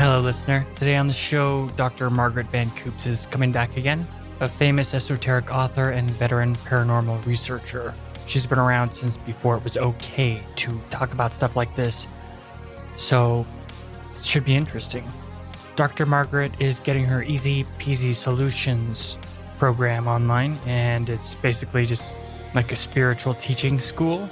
Hello, listener. Today on the show, Dr. Margaret Van Coops is coming back again, a famous esoteric author and veteran paranormal researcher. She's been around since before it was okay to talk about stuff like this, so it should be interesting. Dr. Margaret is getting her Easy Peasy Solutions program online, and it's basically just like a spiritual teaching school.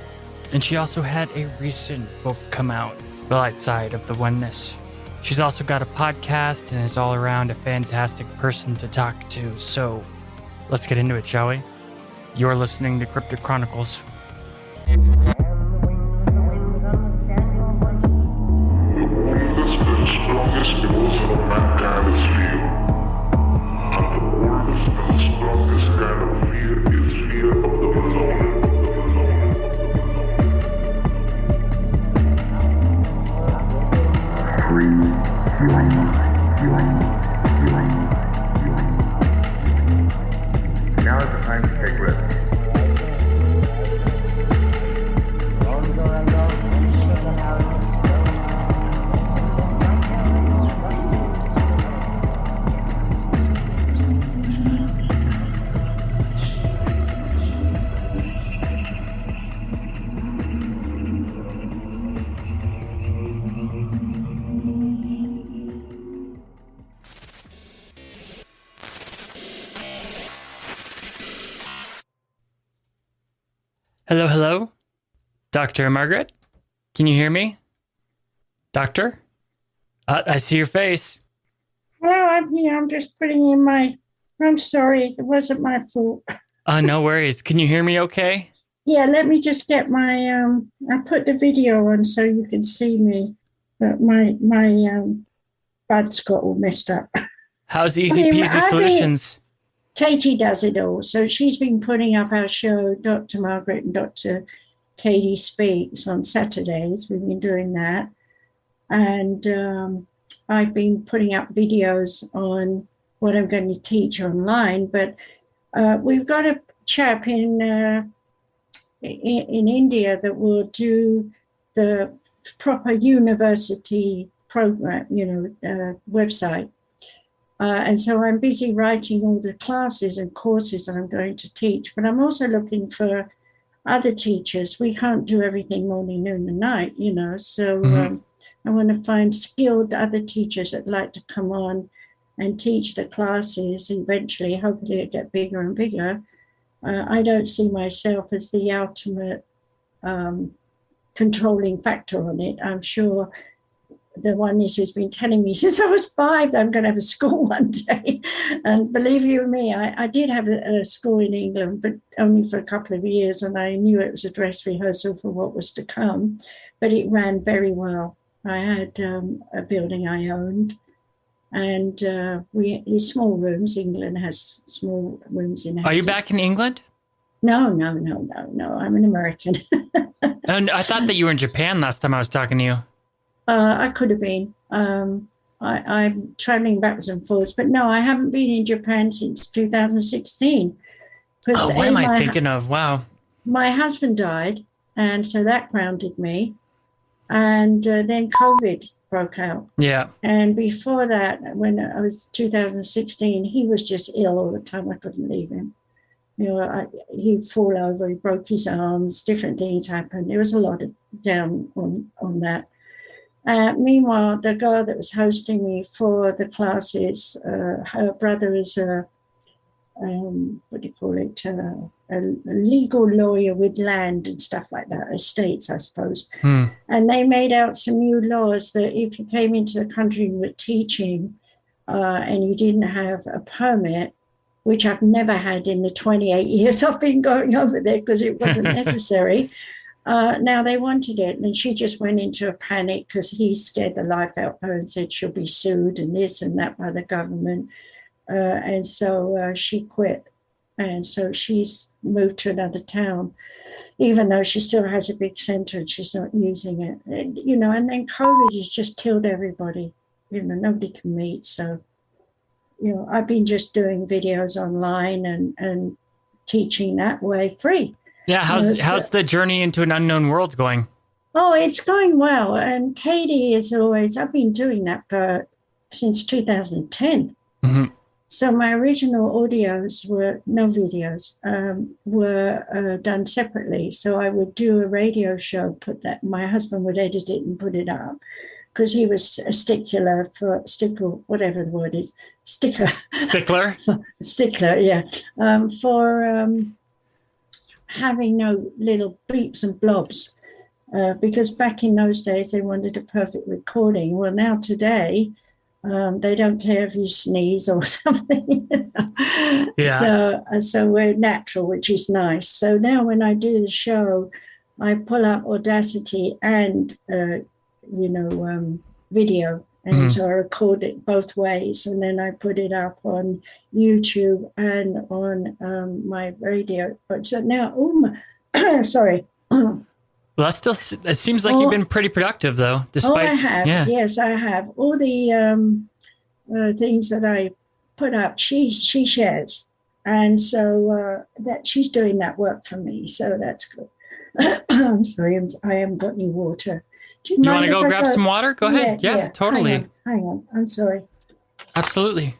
And she also had a recent book come out, The Light Side of the Oneness. She's also got a podcast and is all around a fantastic person to talk to. So let's get into it, shall we? You're listening to Cryptic Chronicles. Now is the time to take risks. Hello, hello? Dr. Margaret? Can you hear me? Doctor? I see your face. Hello, I'm here. I'm just putting in I'm sorry. It wasn't my fault. No worries. Can you hear me okay? Yeah, let me just get I put the video on so you can see me. But my buds got all messed up. How's Easy Peasy Solutions? Katie does it all. So she's been putting up our show, Dr. Margaret and Dr. Katie Speaks, on Saturdays. We've been doing that. And I've been putting up videos on what I'm going to teach online. But we've got a chap in India that will do the proper university program, website. And so I'm busy writing all the classes and courses that I'm going to teach, but I'm also looking for other teachers. We can't do everything morning, noon, and night, so I want to find skilled other teachers that like to come on and teach the classes. Eventually, hopefully it'll get bigger and bigger. I don't see myself as the ultimate controlling factor on it. I'm sure the one who's been telling me since I was 5 that I'm going to have a school one day. And believe you me, I did have a school in England, but only for a couple of years. And I knew it was a dress rehearsal for what was to come, but it ran very well. I had a building I owned, and we small rooms. England has small rooms in houses. Are you back in England? No. I'm an American. And I thought that you were in Japan last time I was talking to you. I could have been. I'm traveling backwards and forwards, but no, I haven't been in Japan since 2016. Oh, what am I thinking of? Wow. My husband died, and so that grounded me. And then COVID broke out. Yeah. And before that, when I was 2016, he was just ill all the time. I couldn't leave him. He'd fall over, he broke his arms, different things happened. There was a lot of down on that. Meanwhile, the girl that was hosting me for the classes, her brother is a legal lawyer with land and stuff like that, estates, I suppose. And they made out some new laws that if you came into the country and were teaching and you didn't have a permit, which I've never had in the 28 years I've been going over there because it wasn't necessary. Now they wanted it, and she just went into a panic because he scared the life out of her and said she'll be sued and this and that by the government. And so she quit. And so she's moved to another town, even though she still has a big center and she's not using it. And then COVID has just killed everybody. Nobody can meet. So, I've been just doing videos online and teaching that way free. Yeah, how's the journey into an unknown world going? Oh, it's going well. And Katie is always, I've been doing that for since 2010. Mm-hmm. So my original audios were no videos, were done separately. So I would do a radio show, my husband would edit it and put it up because he was a stickler, whatever the word is, stickler, yeah, for having no little bleeps and blobs. Because back in those days, they wanted a perfect recording. Well, now today, they don't care if you sneeze or something. Yeah. So we're natural, which is nice. So now when I do the show, I pull up Audacity and, video. And so I record it both ways. And then I put it up on YouTube and on my radio. But so now, sorry. Well, it seems like you've been pretty productive, though. Despite, I have. Yeah. Yes, I have. All the things that I put up, she shares, and so that she's doing that work for me. So that's good. I'm sorry, I haven't got any water. Do you want to go grab some water? Go ahead. Yeah, totally. Hang on. I'm sorry. Absolutely.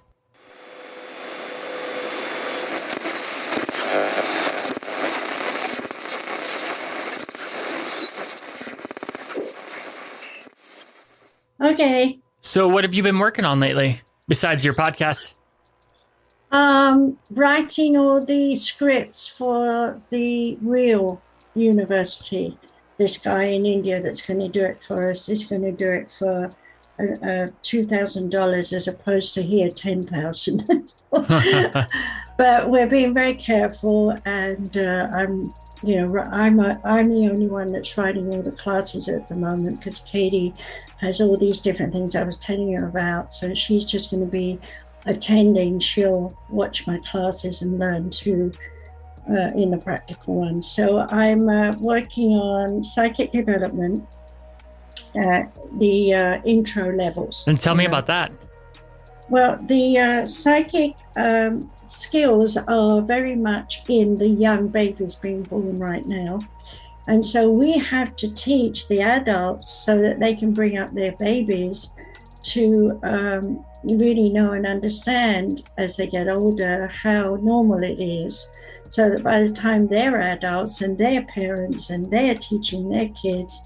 Okay. So what have you been working on lately besides your podcast? Writing all the scripts for the real university. This guy in India that's going to do it for us is going to do it for $2,000 as opposed to here $10,000. But we're being very careful, and I'm the only one that's writing all the classes at the moment because Katie has all these different things I was telling you about. So she's just going to be attending. She'll watch my classes and learn too in the practical ones. So I'm working on psychic development at the intro levels. And tell me about that. Well, the psychic skills are very much in the young babies being born right now. And so we have to teach the adults so that they can bring up their babies to really know and understand as they get older how normal it is. So that by the time they're adults and their parents and they're teaching their kids,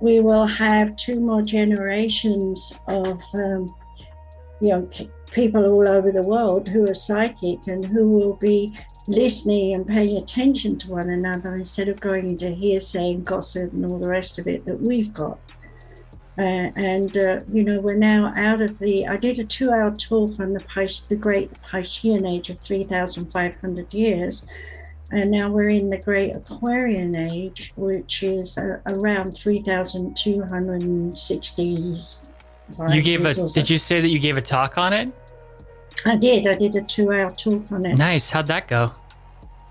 we will have 2 more generations of people all over the world who are psychic and who will be listening and paying attention to one another instead of going into hearsay and gossip and all the rest of it that we've got. We're now out of I did a 2-hour talk on the Great Piscean Age of 3,500 years. And now we're in the Great Aquarian Age, which is around 3,260. Did you say that you gave a talk on it? I did a 2-hour talk on it. Nice. How'd that go?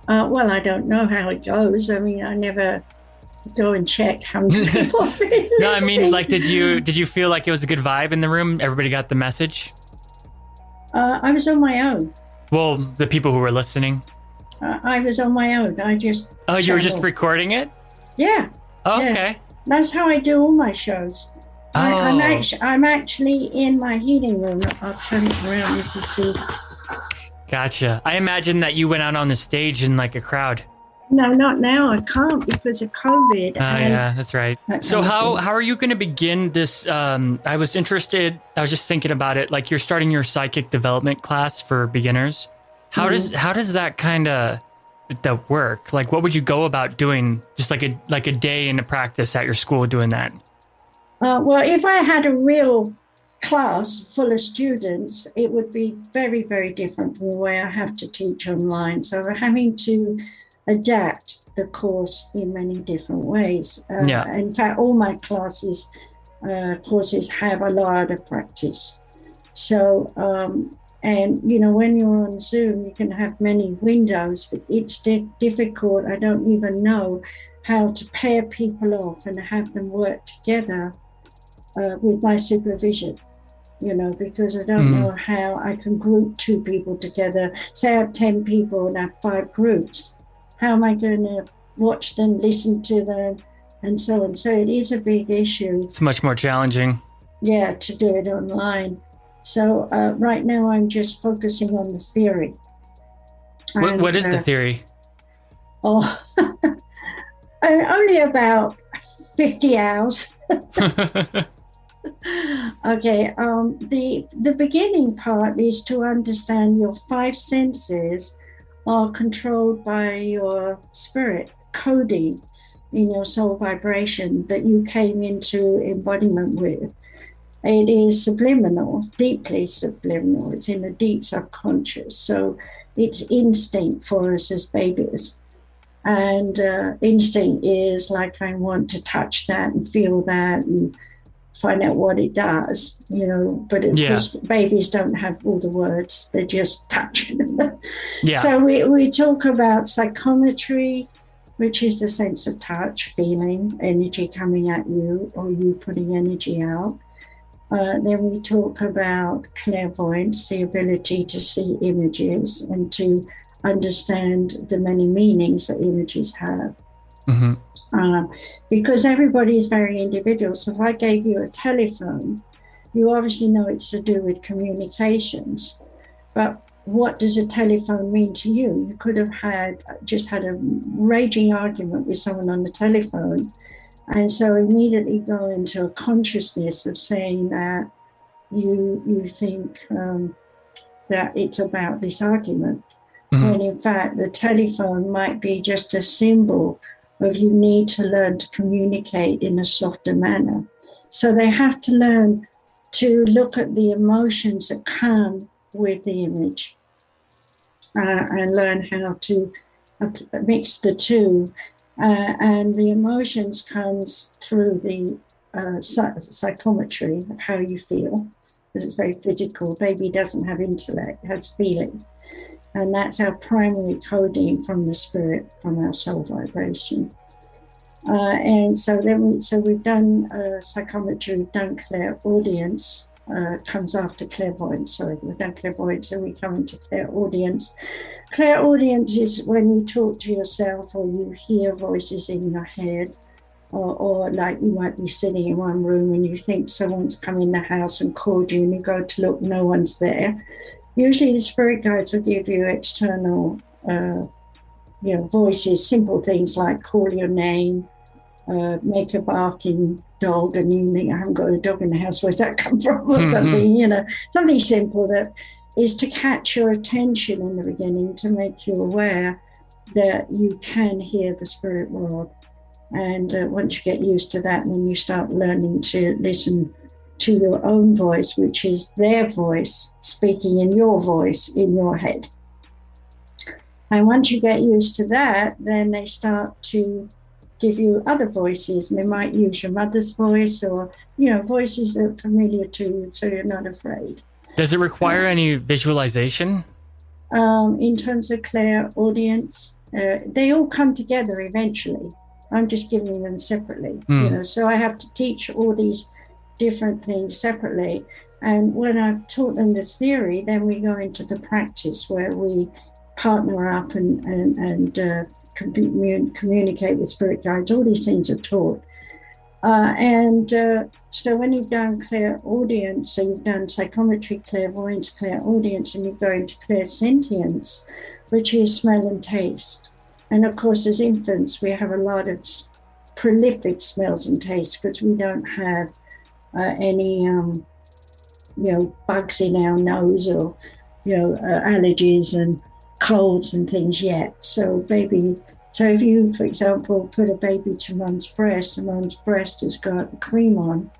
Well, I don't know how it goes. I mean, I never go and check how many people have been No, I mean, like, did you feel like it was a good vibe in the room? Everybody got the message? I was on my own. Well, the people who were listening? I was on my own. Oh, you were just recording it? Yeah. Oh, yeah. Okay. That's how I do all my shows. I'm actually in my healing room. I'll turn it around, you can see. Gotcha. I imagine that you went out on the stage in like a crowd. No, not now. I can't because of COVID. Yeah, that's right. So how are you going to begin this? I was just thinking about it. Like, you're starting your psychic development class for beginners. How does that kind of that work? Like, what would you go about doing? Just like a day in a practice at your school doing that? Well, if I had a real class full of students, it would be very, very different from the way I have to teach online. So we're having to adapt the course in many different ways. In fact, all my courses have a lot of practice. So, when you're on Zoom, you can have many windows, but it's difficult. I don't even know how to pair people off and have them work together with my supervision, because I don't know how I can group 2 people together. Say I have 10 people and I have 5 groups. How am I going to watch them, listen to them, and so on? So it is a big issue. It's much more challenging. Yeah, to do it online. So right now I'm just focusing on the theory. What is the theory? Oh, only about 50 hours. Okay, the beginning part is to understand your five senses are controlled by your spirit coding in your soul vibration that you came into embodiment with. It is subliminal, deeply subliminal. It's in the deep subconscious. So it's instinct for us as babies. And instinct is like, I want to touch that and feel that and find out what it does, but because babies don't have all the words, they just touch. So we talk about psychometry, which is the sense of touch, feeling, energy coming at you or you putting energy out. Then we talk about clairvoyance, the ability to see images and to understand the many meanings that images have. Mm-hmm. Because everybody is very individual. So if I gave you a telephone, you obviously know it's to do with communications. But what does a telephone mean to you? You could have just had a raging argument with someone on the telephone. And so immediately go into a consciousness of saying that you think that it's about this argument. Mm-hmm. When in fact the telephone might be just a symbol of you need to learn to communicate in a softer manner. So they have to learn to look at the emotions that come with the image and learn how to mix the two. And the emotions comes through the psychometry of how you feel, because it's very physical. Baby doesn't have intellect, it has feeling. And that's our primary coding from the spirit, from our soul vibration. And so we've done psychometry, we've done clairaudience, comes after clairvoyance. Sorry, we've done clairvoyance, and we come into clairaudience. Clairaudience is when you talk to yourself or you hear voices in your head, or like you might be sitting in one room and you think someone's come in the house and called you and you go to look, no one's there. Usually the spirit guides will give you external voices, simple things like call your name, make a barking dog, and you think, I haven't got a dog in the house, where's that come from, or something, something simple that is to catch your attention in the beginning, to make you aware that you can hear the spirit world. And once you get used to that, then you start learning to listen to your own voice, which is their voice speaking in your voice in your head. And once you get used to that, then they start to give you other voices, and they might use your mother's voice or, voices that are familiar to you, so you're not afraid. Does it require any visualization? In terms of clairaudience, they all come together eventually. I'm just giving them separately, so I have to teach all these different things separately. And when I've taught them the theory, then we go into the practice where we partner up and communicate with spirit guides. All these things are taught. So when you've done clairaudience, so you've done psychometry, clairvoyance, clairaudience, and you go into clairsentience, which is smell and taste. And of course, as infants, we have a lot of prolific smells and tastes because we don't have any, bugs in our nose or, allergies and colds and things yet. So if you, for example, put a baby to mom's breast and mom's breast has got cream on,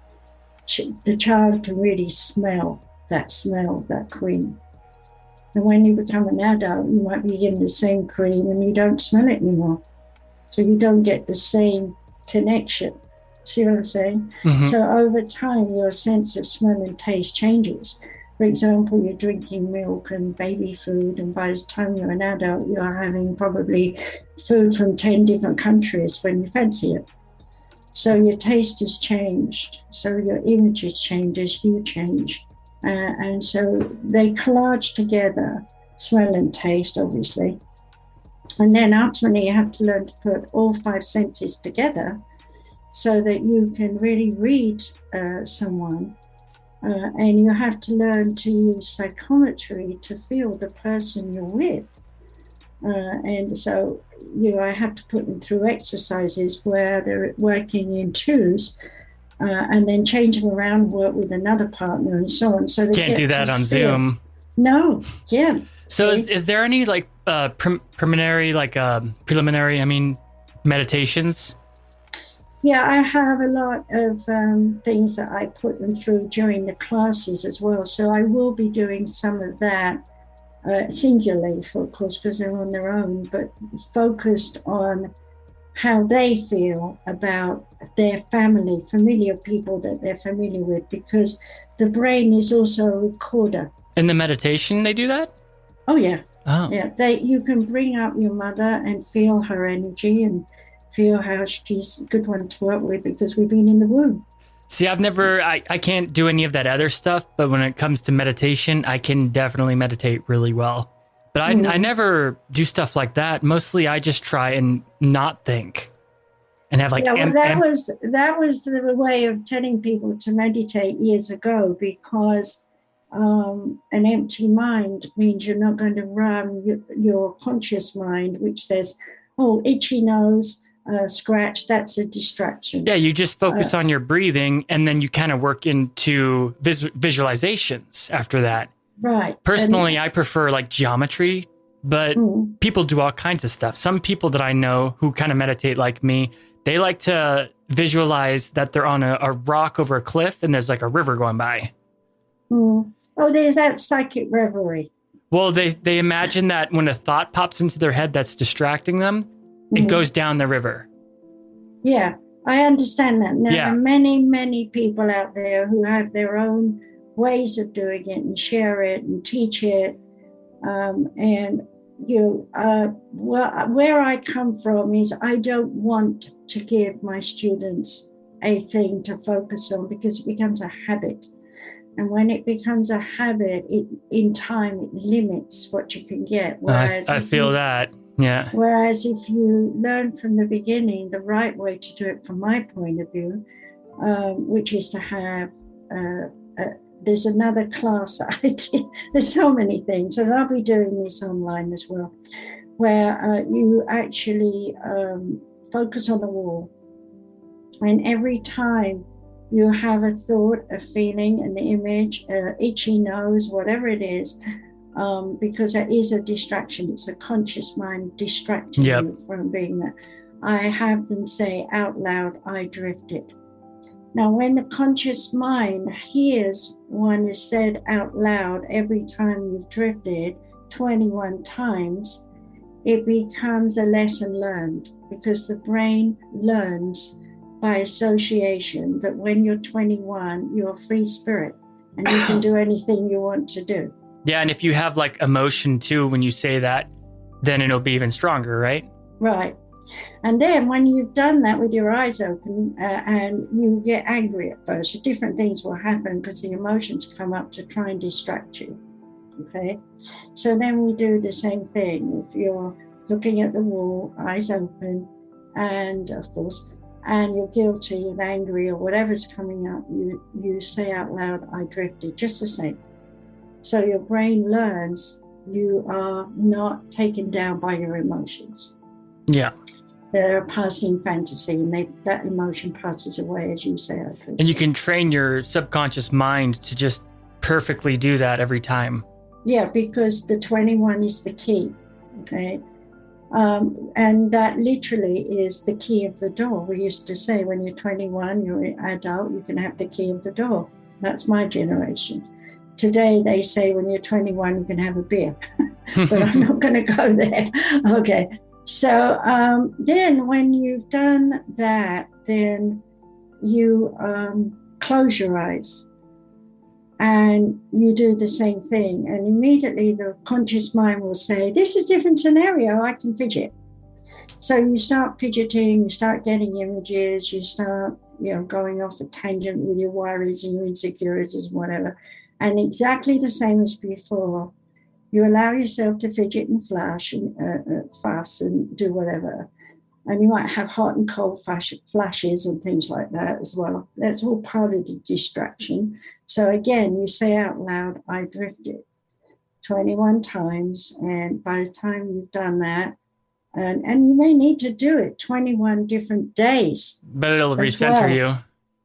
the child can really smell that cream. And when you become an adult, you might be given the same cream and you don't smell it anymore. So you don't get the same connection. See what I'm saying? Mm-hmm. So over time, your sense of smell and taste changes. For example, you're drinking milk and baby food, and by the time you're an adult, you are having probably food from 10 different countries when you fancy it. So your taste has changed. So your images change as you change. And so they collage together, smell and taste, obviously. And then ultimately, you have to learn to put all five senses together so that you can really read someone And you have to learn to use psychometry to feel the person you're with. And so, I have to put them through exercises where they're working in twos, and then change them around, work with another partner, and so on. So they can't do that on Zoom. No, can't. So is there any like preliminary meditations? Yeah, I have a lot of things that I put them through during the classes as well. So I will be doing some of that singularly, of course, because they're on their own, but focused on how they feel about their familiar people that they're familiar with, because the brain is also a recorder. In the meditation, they do that? Oh, yeah. Oh. Yeah, you can bring up your mother and feel her energy and feel how she's a good one to work with because we've been in the womb. See, I can't do any of that other stuff, but when it comes to meditation, I can definitely meditate really well. But I never do stuff like that. Mostly I just try and not think and have like... that was the way of telling people to meditate years ago, because an empty mind means you're not going to run your conscious mind, which says, oh, itchy nose, scratch, that's a distraction. Yeah, you just focus on your breathing, and then you kind of work into visualizations after that. Right. Personally, I prefer like geometry, but people do all kinds of stuff. Some people that I know who kind of meditate like me, they like to visualize that they're on a rock over a cliff and there's like a river going by. Oh, there's that psychic reverie. Well, they imagine that when a thought pops into their head that's distracting them, it goes down the river. Yeah, I understand that. There are many, many people out there who have their own ways of doing it and share it and teach it. Where I come from is I don't want to give my students a thing to focus on, because it becomes a habit. And when it becomes a habit, in time, it limits what you can get. Whereas I feel that. Yeah. Whereas if you learn from the beginning the right way to do it, from my point of view, which is to have, there's another class that I did. There's so many things, and I'll be doing this online as well, where you actually focus on the wall. And every time you have a thought, a feeling, an image, itchy nose, whatever it is, because it is a distraction. It's a conscious mind distracting you from being there. I have them say out loud, I drifted. Now, when the conscious mind hears one is said out loud every time you've drifted 21 times, it becomes a lesson learned, because the brain learns by association that when you're 21, you're a free spirit and you can do anything you want to do. Yeah, and if you have like emotion too, when you say that, then it'll be even stronger, right? Right. And then when you've done that with your eyes open and you get angry at first, different things will happen because the emotions come up to try and distract you. Okay. So then we do the same thing. If you're looking at the wall, eyes open, and of course, and you're guilty and angry or whatever's coming up, you say out loud, I drifted, just the same. So your brain learns you are not taken down by your emotions. Yeah. They're a passing fantasy, and that emotion passes away as you say, I drifted. And you can train your subconscious mind to just perfectly do that every time. Yeah, because the 21 is the key, okay? And that literally is the key of the door. We used to say when you're 21, you're an adult, you can have the key of the door. That's my generation. Today, they say when you're 21, you can have a beer, but I'm not going to go there. Okay. So then when you've done that, then you close your eyes and you do the same thing. And immediately the conscious mind will say, this is a different scenario, I can fidget. So you start fidgeting, you start getting images, you start going off a tangent with your worries and your insecurities and whatever. And exactly the same as before, you allow yourself to fidget and flash and fuss and do whatever. And you might have hot and cold flashes and things like that as well. That's all part of the distraction. So again, you say out loud, I drifted 21 times. And by the time you've done that, and you may need to do it 21 different days. But it'll recenter you.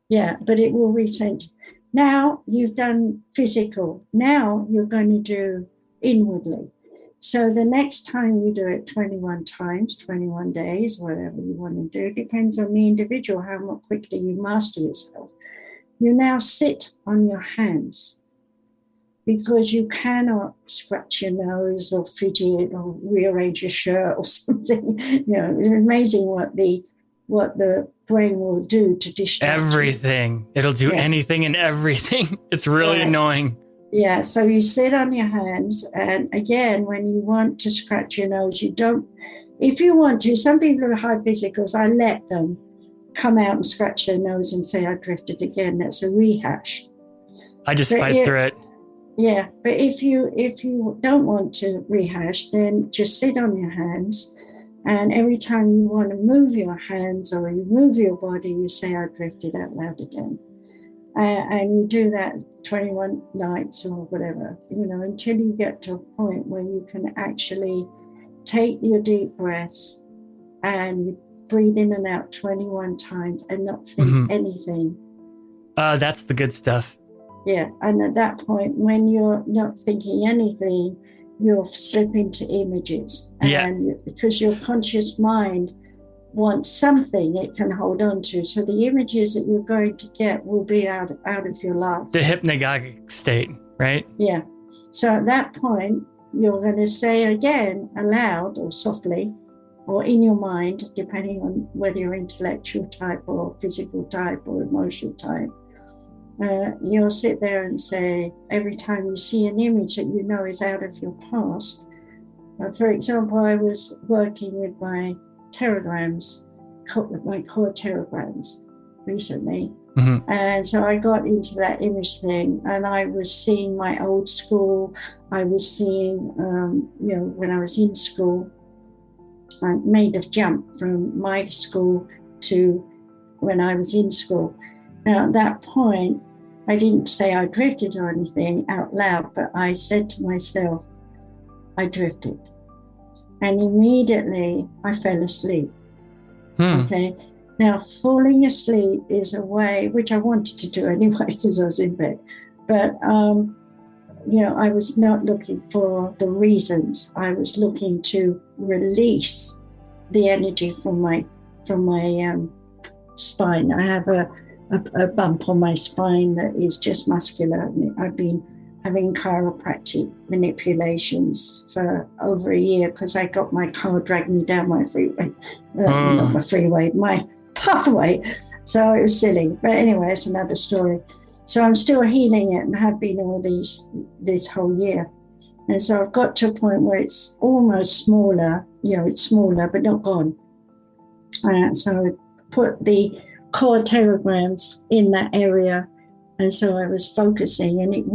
Yeah, but it will recenter. Now you've done physical. Now you're going to do inwardly. So the next time you do it 21 times, 21 days, whatever you want to do, depends on the individual, how much quickly you master yourself. You now sit on your hands because you cannot scratch your nose or fidget or rearrange your shirt or something. You know, it's amazing what the brain will do to distract everything. It'll do anything and everything. It's really annoying. Yeah, so you sit on your hands, and again, when you want to scratch your nose, you don't, if you want to, some people who are high physicals, I let them come out and scratch their nose and say, I drifted again. That's a rehash. I just fight through it. Yeah, but if you don't want to rehash, then just sit on your hands, and every time you want to move your hands or you move your body, you say, I drifted out loud again. And you do that 21 nights or whatever, you know, until you get to a point where you can actually take your deep breaths and you breathe in and out 21 times and not think anything. That's the good stuff. Yeah, and at that point, when you're not thinking anything, you'll slip into images. And because your conscious mind wants something it can hold on to. So the images that you're going to get will be out of your life. The hypnagogic state, right? Yeah. So at that point, you're going to say again aloud or softly or in your mind, depending on whether you're intellectual type or physical type or emotional type. You'll sit there and say, every time you see an image that you know is out of your past. For example, I was working with my teragrams, my core teragrams recently. And so I got into that image thing and I was seeing my old school. I was seeing, you know, when I was in school, I made a jump from my school to when I was in school. Now at that point, I didn't say I drifted or anything out loud, but I said to myself, I drifted. And immediately I fell asleep. Okay. Now, falling asleep is a way, which I wanted to do anyway because I was in bed. But, you know, I was not looking for the reasons. I was looking to release the energy from my spine. I have a bump on my spine that is just muscular. I've been having chiropractic manipulations for over a year because I got my car dragging me down my freeway, not my freeway, my pathway. So it was silly. But anyway, it's another story. So I'm still healing it and have been all this whole year. And so I've got to a point where it's almost smaller, you know, it's smaller, but not gone. So I put the core teragrams in that area. And so I was focusing and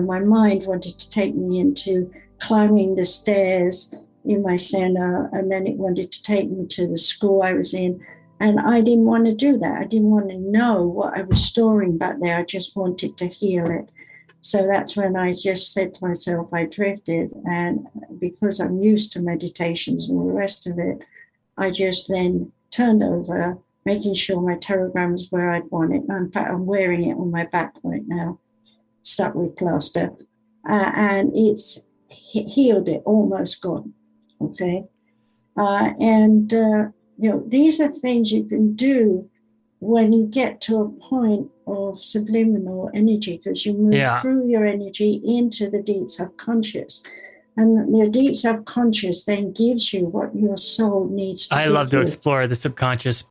my mind wanted to take me into climbing the stairs in my center. And then it wanted to take me to the school I was in. And I didn't want to do that. I didn't want to know what I was storing back there. I just wanted to heal it. So that's when I just said to myself, I drifted. And because I'm used to meditations and all the rest of it, I just then turned over, making sure my teragram is where I'd want it. In fact, I'm wearing it on my back right now, stuck with plaster. And it's healed it, almost gone, okay? You know, these are things you can do when you get to a point of subliminal energy, because you move through your energy into the deep subconscious. And the deep subconscious then gives you what your soul needs to I love to explore the subconscious.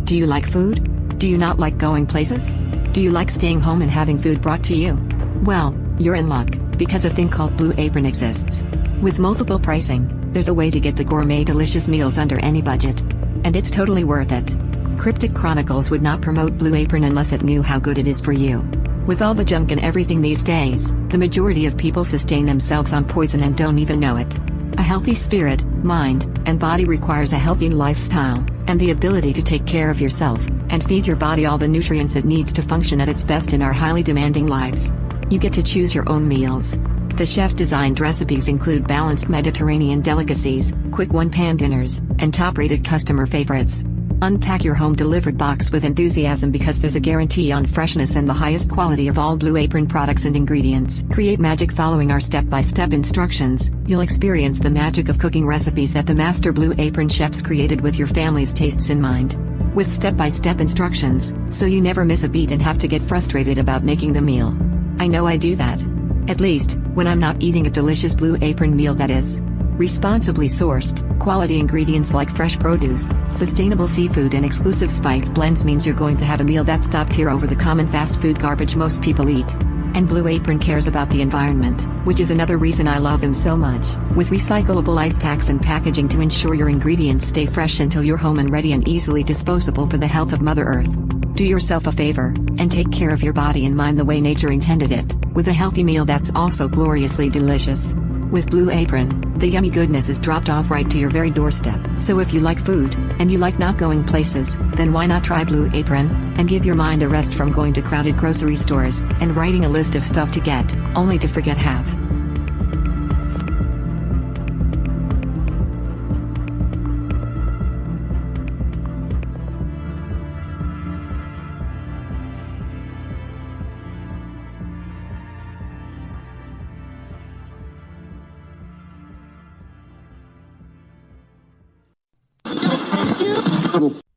Do you like food? Do you not like going places? Do you like staying home and having food brought to you? Well, you're in luck, because a thing called Blue Apron exists. With multiple pricing, there's a way to get the gourmet delicious meals under any budget. And it's totally worth it. Cryptic Chronicles would not promote Blue Apron unless it knew how good it is for you. With all the junk and everything these days, the majority of people sustain themselves on poison and don't even know it. A healthy spirit, mind, and body requires a healthy lifestyle, and the ability to take care of yourself, and feed your body all the nutrients it needs to function at its best in our highly demanding lives. You get to choose your own meals. The chef-designed recipes include balanced Mediterranean delicacies, quick one-pan dinners, and top-rated customer favorites. Unpack your home-delivered box with enthusiasm because there's a guarantee on freshness and the highest quality of all Blue Apron products and ingredients. Create magic following our step-by-step instructions. You'll experience the magic of cooking recipes that the master Blue Apron chefs created with your family's tastes in mind. With step-by-step instructions, so you never miss a beat and have to get frustrated about making the meal. I know I do that. At least, when I'm not eating a delicious Blue Apron meal that is responsibly sourced, quality ingredients like fresh produce, sustainable seafood and exclusive spice blends means you're going to have a meal that's top tier over the common fast food garbage most people eat. And Blue Apron cares about the environment, which is another reason I love them so much, with recyclable ice packs and packaging to ensure your ingredients stay fresh until you're home and ready and easily disposable for the health of Mother Earth. Do yourself a favor, and take care of your body and mind the way nature intended it, with a healthy meal that's also gloriously delicious. With Blue Apron, the yummy goodness is dropped off right to your very doorstep. So if you like food, and you like not going places, then why not try Blue Apron, and give your mind a rest from going to crowded grocery stores, and writing a list of stuff to get, only to forget half.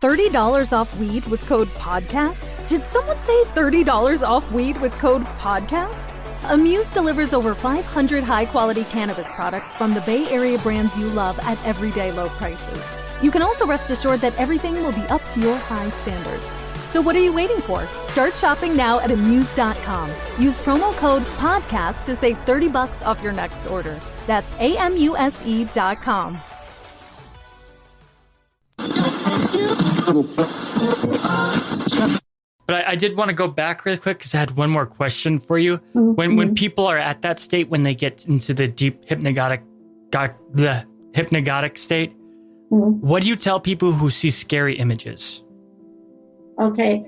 $30 off weed with code PODCAST? Did someone say $30 off weed with code PODCAST? Amuse delivers over 500 high-quality cannabis products from the Bay Area brands you love at everyday low prices. You can also rest assured that everything will be up to your high standards. So what are you waiting for? Start shopping now at Amuse.com. Use promo code PODCAST to save $30 off your next order. That's AMUSE.com. But I did want to go back really quick because I had one more question for you. Mm-hmm. When people are at that state, when they get into the deep hypnagogic state, what do you tell people who see scary images? Okay.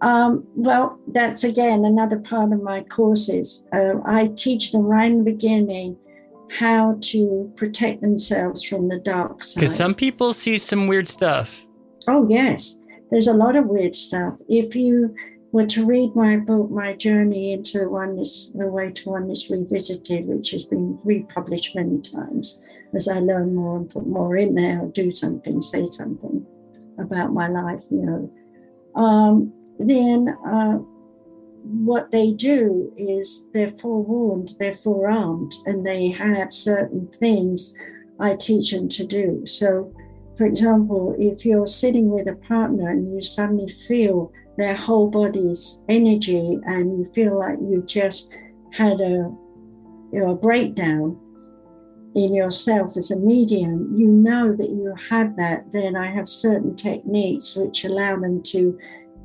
Well, that's again another part of my courses. I teach them right in the beginning how to protect themselves from the dark side. Because some people see some weird stuff. Oh, yes. There's a lot of weird stuff. If you were to read my book, My Journey into Oneness, The Way to Oneness Revisited, which has been republished many times, as I learn more and put more in there, or do something, say something about my life, then what they do is they're forewarned, they're forearmed, and they have certain things I teach them to do. So, for example, if you're sitting with a partner and you suddenly feel their whole body's energy and you feel like you just had a breakdown in yourself as a medium, you know that you had that, then I have certain techniques which allow them to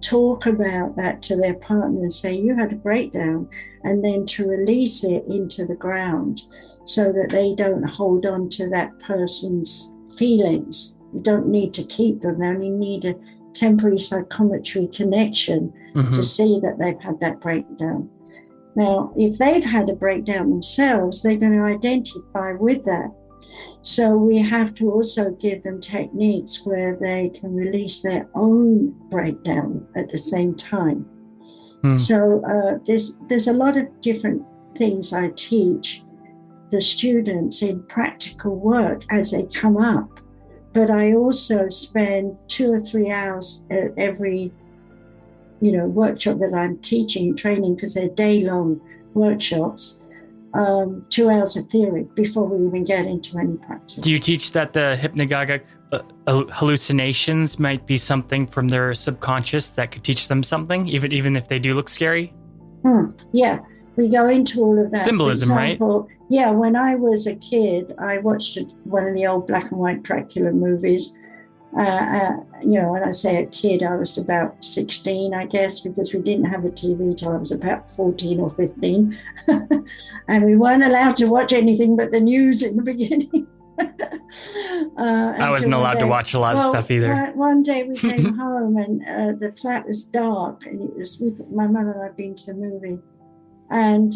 talk about that to their partner and say, you had a breakdown, and then to release it into the ground so that they don't hold on to that person's feelings. You don't need to keep them. They only need a temporary psychometry connection to see that they've had that breakdown. Now, if they've had a breakdown themselves, they're going to identify with that. So we have to also give them techniques where they can release their own breakdown at the same time. So there's a lot of different things I teach the students in practical work as they come up. But I also spend 2 or 3 hours at every, workshop that I'm teaching, training, because they're day-long workshops, 2 hours of theory before we even get into any practice. Do you teach that the hypnagogic hallucinations might be something from their subconscious that could teach them something, even if they do look scary? Yeah, we go into all of that. Symbolism, for example, right? Yeah, when I was a kid, I watched one of the old black and white Dracula movies, When I say a kid, I was about 16, I guess, because we didn't have a TV till I was about 14 or 15. And we weren't allowed to watch anything but the news in the beginning. I wasn't allowed to watch a lot of stuff either. One day we came home and the flat was dark, and my mother and I had been to the movie, and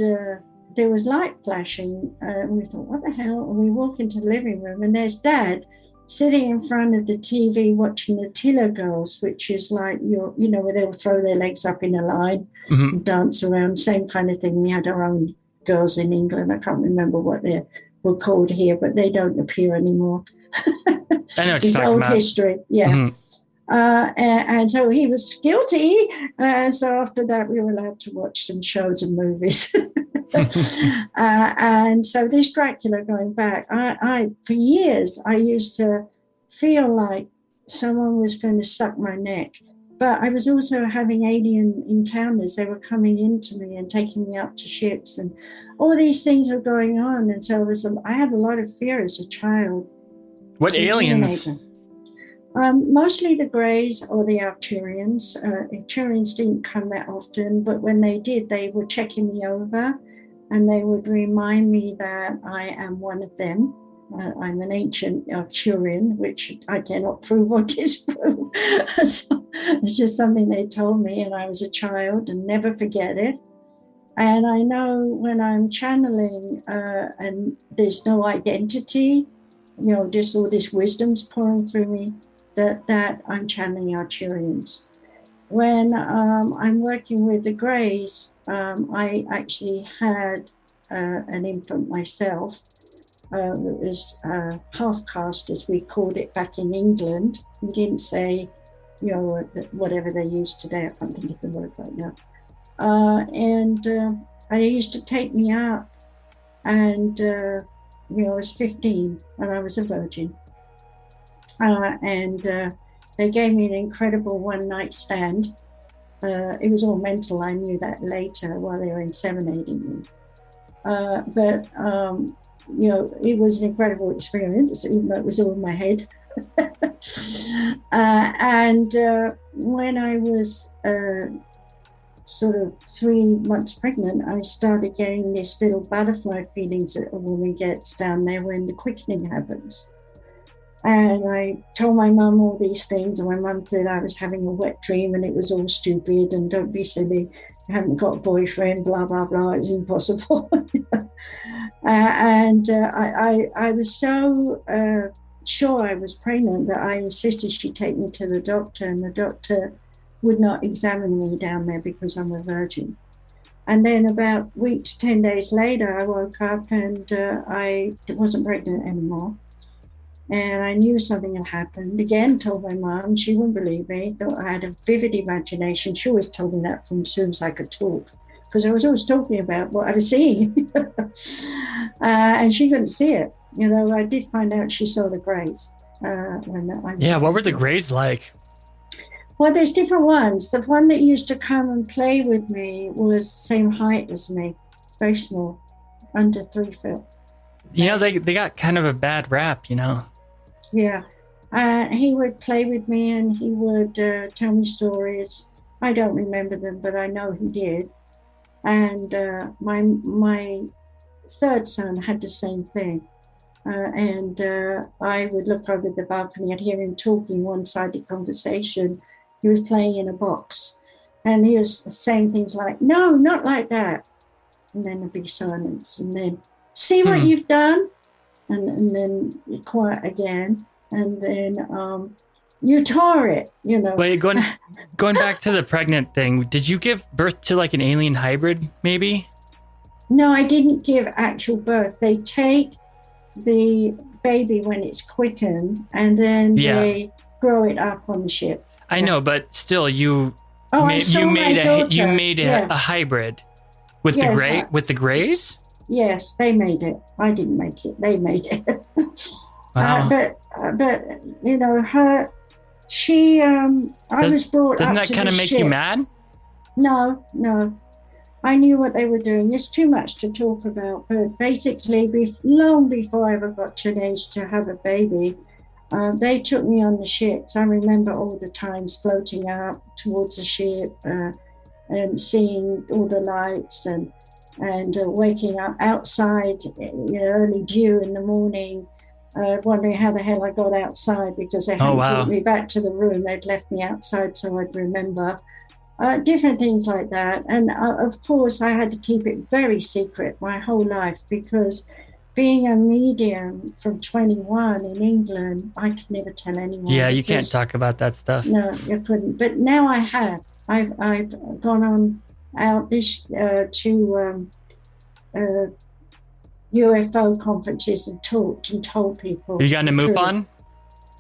there was light flashing, and we thought, what the hell? And we walk into the living room, and there's Dad sitting in front of the TV watching the Tiller Girls, which is like where they'll throw their legs up in a line and dance around, same kind of thing. We had our own girls in England. I can't remember what they were called here, but they don't appear anymore. I know what you're talking old about. History, yeah. And so he was guilty, and so after that we were allowed to watch some shows and movies. And so this Dracula, going back, I for years I used to feel like someone was going to suck my neck, but I was also having alien encounters. They were coming into me and taking me up to ships, and all these things were going on. And so I had a lot of fear as a child. What aliens? Mostly the Greys or the Arcturians. Arcturians didn't come that often, but when they did, they were checking me over, and they would remind me that I am one of them. I'm an ancient Arcturian, which I cannot prove or disprove. So it's just something they told me, and I was a child and never forget it. And I know when I'm channeling and there's no identity, just all this wisdom's pouring through me, that I'm channeling Arcturians. When I'm working with the Greys, I actually had an infant myself. It was half caste, as we called it back in England. We didn't say, whatever they use today. I can't think of the word right now. And they used to take me out, and I was 15 and I was a virgin. And they gave me an incredible one-night stand. It was all mental. I knew that later while they were inseminating me. But it was an incredible experience, even though it was all in my head. And when I was sort of 3 months pregnant, I started getting this little butterfly feelings that a woman gets down there when the quickening happens. And I told my mum all these things, and my mum said I was having a wet dream and it was all stupid, and don't be silly, you haven't got a boyfriend, blah, blah, blah, it's impossible. And I was so sure I was pregnant that I insisted she take me to the doctor, and the doctor would not examine me down there because I'm a virgin. And then about a week to 10 days later, I woke up and I wasn't pregnant anymore. And I knew something had happened. Again, told my mom, she wouldn't believe me, thought I had a vivid imagination. She always told me that from as soon as I could talk, because I was always talking about what I was seeing. And she couldn't see it. I did find out she saw the Greys. What were the Greys like? Well, there's different ones. The one that used to come and play with me was the same height as me, very small, under 3 feet. They got kind of a bad rap, Yeah. He would play with me and he would tell me stories. I don't remember them, but I know he did. And my third son had the same thing. And I would look over the balcony, I'd hear him talking one-sided conversation. He was playing in a box. And he was saying things like, no, not like that. And then there'd be silence. And then, see what you've done? And then quiet again. And then you tore it, Wait, going back to the pregnant thing, did you give birth to like an alien hybrid, maybe? No, I didn't give actual birth. They take the baby when it's quickened, and then they grow it up on the ship. I know, but still, you made a hybrid with the Greys. Yes, they made it. I didn't make it. They made it. Wow. But her. She. I was brought up to the ship. Doesn't that kind of make you mad? No. I knew what they were doing. It's too much to talk about. But basically, long before I ever got to an age to have a baby, They took me on the ships. I remember all the times floating up towards the ship and seeing all the lights and waking up outside, early dew in the morning, wondering how the hell I got outside because they hadn't brought me back to the room. They'd left me outside so I'd remember. Different things like that. And of course, I had to keep it very secret my whole life because being a medium from 21 in England, I could never tell anyone. Yeah, you can't talk about that stuff. No, you couldn't. But now I have. I've gone on out this to UFO conferences and talked and told people. You got to MUFON?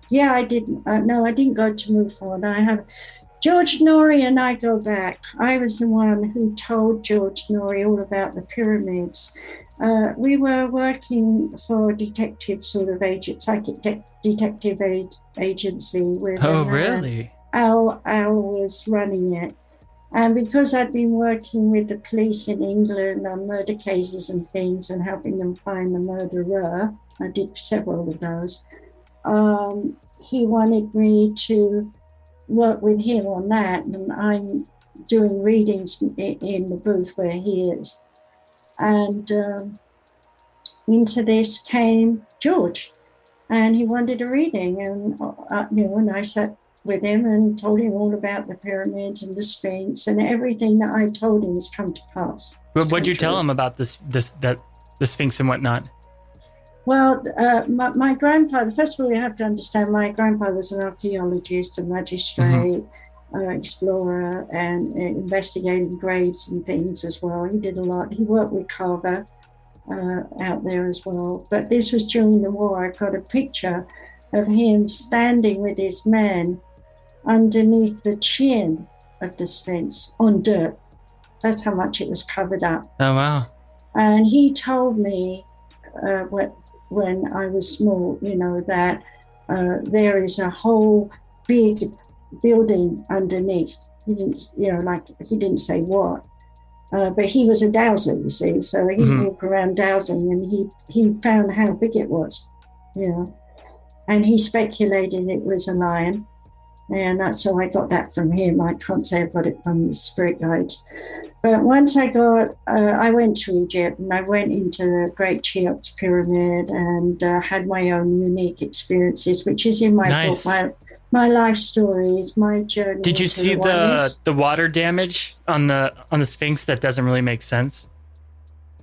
Yeah, I didn't. No, I didn't go to MUFON. I have. George Norrie and I go back. I was the one who told George Norrie all about the pyramids. We were working for a detective sort of agent, psychic detective agency. With really? Al was running it. And because I'd been working with the police in England on murder cases and things and helping them find the murderer, I did several of those, he wanted me to work with him on that, and I'm doing readings in the booth where he is. And into this came George, and he wanted a reading, and and I sat with him and told him all about the pyramids and the Sphinx, and everything that I told him has come to pass. But what'd you tell him about the Sphinx and whatnot? Well, my grandfather, first of all, you have to understand, my grandfather was an archaeologist, a magistrate, explorer, and investigating graves and things as well. He did a lot. He worked with Carver out there as well. But this was during the war. I got a picture of him standing with his men underneath the chin of the Sphinx on dirt. That's how much it was covered up. Oh, wow. And he told me when I was small, that there is a whole big building underneath. He didn't, he didn't say what, but he was a dowser, you see, so he'd walk around dowsing, and he found how big it was, and he speculated it was a lion, and so I got that from him. I can't say I got it from the spirit guides. But once I went to Egypt, and I went into the Great Cheops Pyramid and had my own unique experiences, which is in my book, my life stories, my journey. Did you see the water damage on the Sphinx? That doesn't really make sense.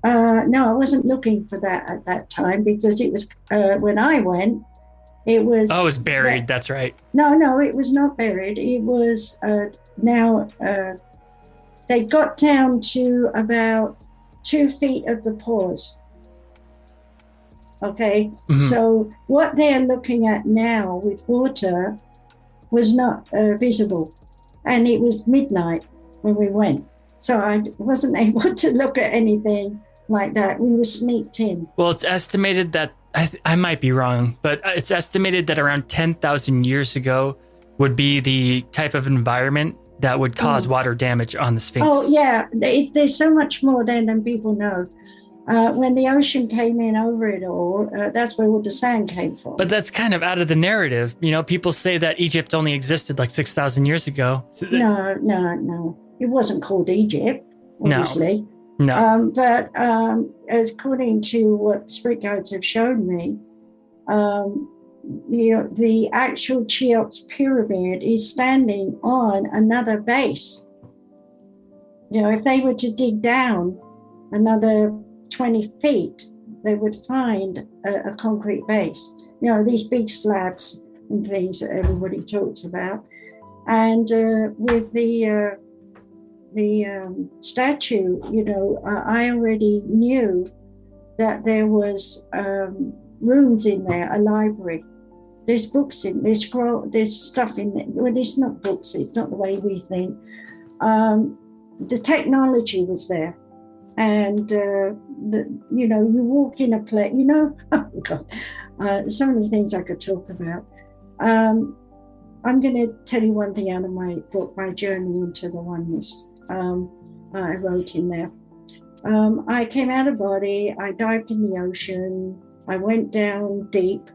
No, I wasn't looking for that at that time because it was when I went. It was. Oh, it was buried. That's right. No, it was not buried. It was they got down to about 2 feet of the pores. Okay, so what they're looking at now with water was not visible, and it was midnight when we went, so I wasn't able to look at anything like that. We were sneaked in. Well, it's estimated that I might be wrong, but it's estimated that around 10,000 years ago would be the type of environment that would cause water damage on the Sphinx. Oh, yeah. There's so much more there than people know. When the ocean came in over it all, that's where all the sand came from. But that's kind of out of the narrative. People say that Egypt only existed like 6,000 years ago. No. It wasn't called Egypt, obviously. No. But according to what spirit guides have shown me, the actual Cheops pyramid is standing on another base. If they were to dig down another 20 feet, they would find a concrete base. These big slabs and things that everybody talks about. And with the statue, I already knew that there was rooms in there, a library. There's books in, there's stuff in there. Well, it's not books, it's not the way we think. The technology was there. And, you walk in a place, oh God, so many things I could talk about. I'm going to tell you one thing out of my book, My Journey into the Oneness. I wrote in there. I came out of body, I dived in the ocean, I went down deep.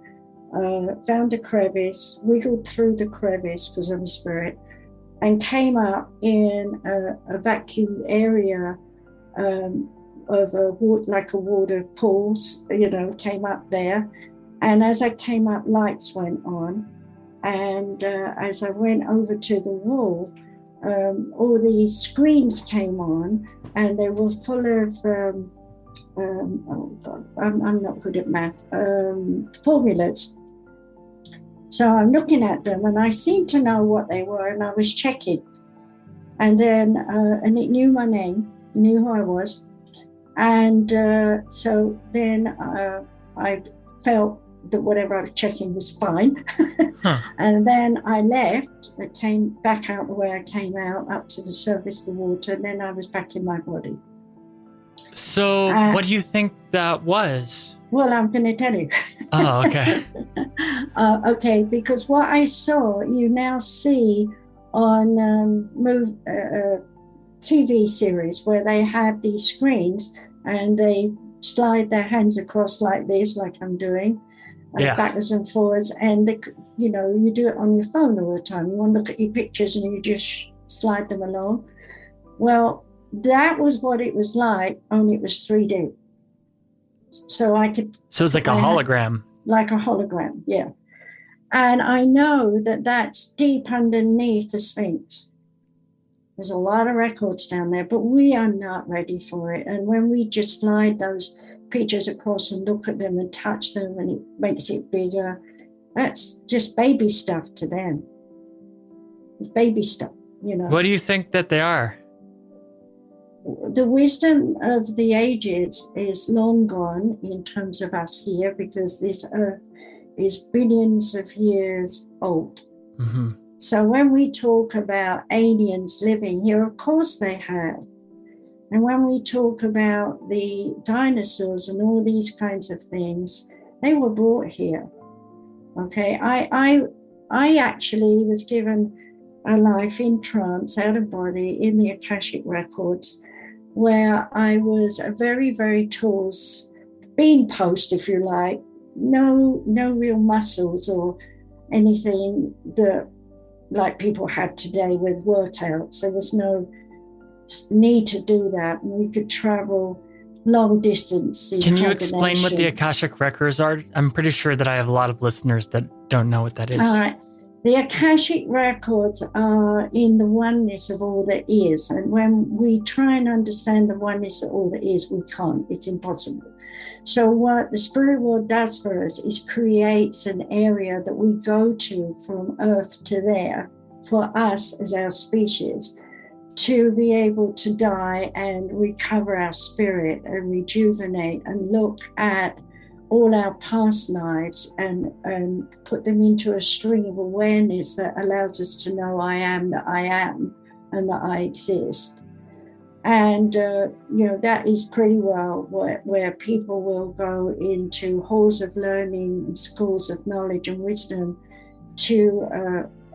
found a crevice, wiggled through the crevice because I'm a spirit, and came up in a vacuum area of like a water pool, came up there. And as I came up, lights went on. And as I went over to the wall, all these screens came on, and they were full of, I'm not good at math, formulas. So I'm looking at them, and I seemed to know what they were, and I was checking. And then, and it knew my name, knew who I was. And so then I felt that whatever I was checking was fine. And then I left, I came back out the way I came out, up to the surface of the water, and then I was back in my body. So what do you think that was? Well, I'm going to tell you. Oh, okay. Okay, because what I saw, you now see on TV series where they have these screens and they slide their hands across like this, like I'm doing, backwards and forwards, and you do it on your phone all the time. You want to look at your pictures and you just slide them along. Well, that was what it was like, only it was 3D. So I could. So it's like a hologram. Like a hologram, yeah. And I know that that's deep underneath the Sphinx. There's a lot of records down there, but we are not ready for it. And when we just slide those pictures across and look at them and touch them and it makes it bigger, that's just baby stuff to them. It's baby stuff, What do you think that they are? The wisdom of the ages is long gone in terms of us here, because this earth is billions of years old. Mm-hmm. So when we talk about aliens living here, of course they have. And when we talk about the dinosaurs and all these kinds of things, they were brought here. Okay, I actually was given a life in trance, out of body, in the Akashic records, where I was a very, very tall bean post, if you like, no real muscles or anything that like people have today with workouts. There was no need to do that. And we could travel long distance. Can you explain what the Akashic records are? I'm pretty sure that I have a lot of listeners that don't know what that is. All right. The Akashic records are in the oneness of all that is. And when we try and understand the oneness of all that is, we can't. It's impossible. So what the spirit world does for us is creates an area that we go to from Earth to there for us as our species to be able to die and recover our spirit and rejuvenate and look at all our past lives and put them into a string of awareness that allows us to know I am that I am and that I exist. And, that is pretty well where people will go into halls of learning and schools of knowledge and wisdom to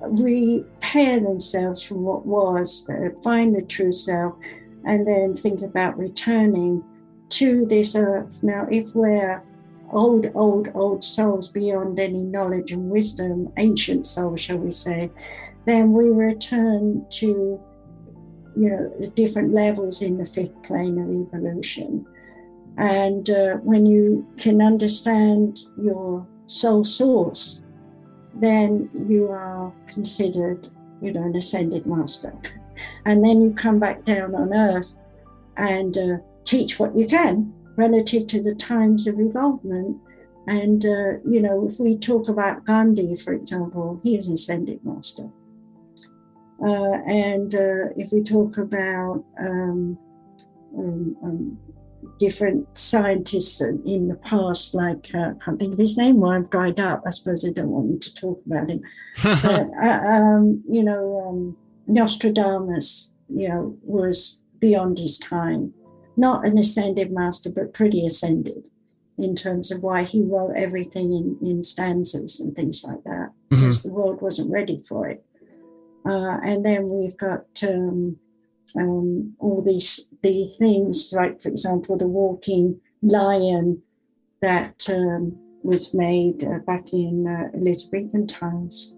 repair themselves from what was, find the true self, and then think about returning to this earth. Now, if we're old souls beyond any knowledge and wisdom, ancient souls, shall we say, then we return to the different levels in the fifth plane of evolution. And when you can understand your soul source, then you are considered, an ascended master. And then you come back down on earth and teach what you can relative to the times of evolvement. And, if we talk about Gandhi, for example, he is an ascended master. And if we talk about different scientists in the past, like, I can't think of his name, well, I've dried up. I suppose they don't want me to talk about him. But, Nostradamus, was beyond his time. Not an ascended master, but pretty ascended in terms of why he wrote everything in stanzas and things like that, because the world wasn't ready for it. And then we've got all the things, like, for example, the walking lion that was made back in Elizabethan times.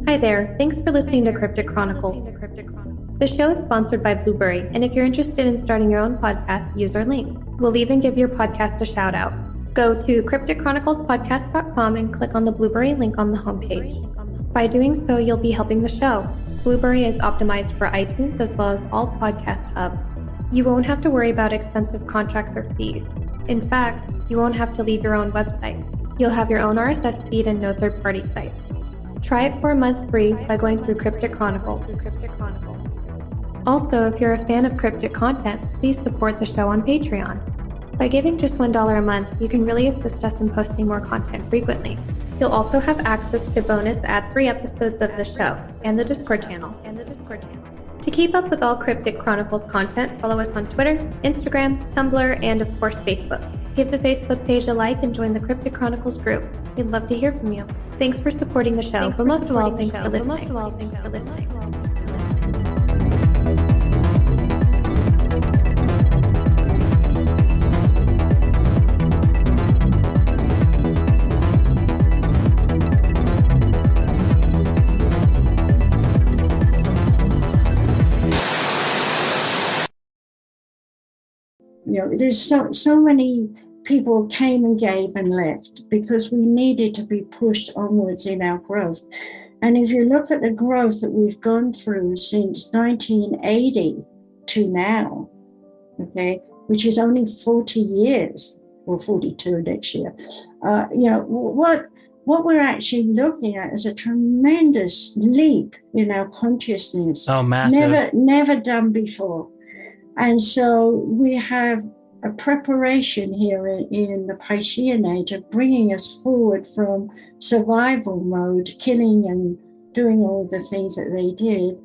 Hi there, thanks for listening to Cryptic Chronicles. The show is sponsored by Blueberry, and if you're interested in starting your own podcast, use our link. We'll even give your podcast a shout out. Go to crypticchroniclespodcast.com and click on the Blueberry link on the homepage. By doing so, you'll be helping the show. Blueberry is optimized for iTunes as well as all podcast hubs. You won't have to worry about expensive contracts or fees. In fact, you won't have to leave your own website. You'll have your own RSS feed and no third-party sites. Try it for a month free by going through Cryptic Chronicles. Also, if you're a fan of cryptic content, please support the show on Patreon. By giving just $1 a month, you can really assist us in posting more content frequently. You'll also have access to bonus ad-free episodes of the show and the Discord channel. To keep up with all Cryptic Chronicles content, follow us on Twitter, Instagram, Tumblr, and of course Facebook. Give the Facebook page a like and join the Cryptic Chronicles group. We'd love to hear from you. Thanks for supporting the show, but most of all, thanks for listening. You know, there's so many people came and gave and left because we needed to be pushed onwards in our growth. And if you look at the growth that we've gone through since 1980 to now, okay, which is only 40 years, or 42 next year, you know, what we're actually looking at is a tremendous leap in our consciousness. Oh, massive. Never done before. And so we have a preparation here in the Piscean age of bringing us forward from survival mode, killing and doing all the things that they did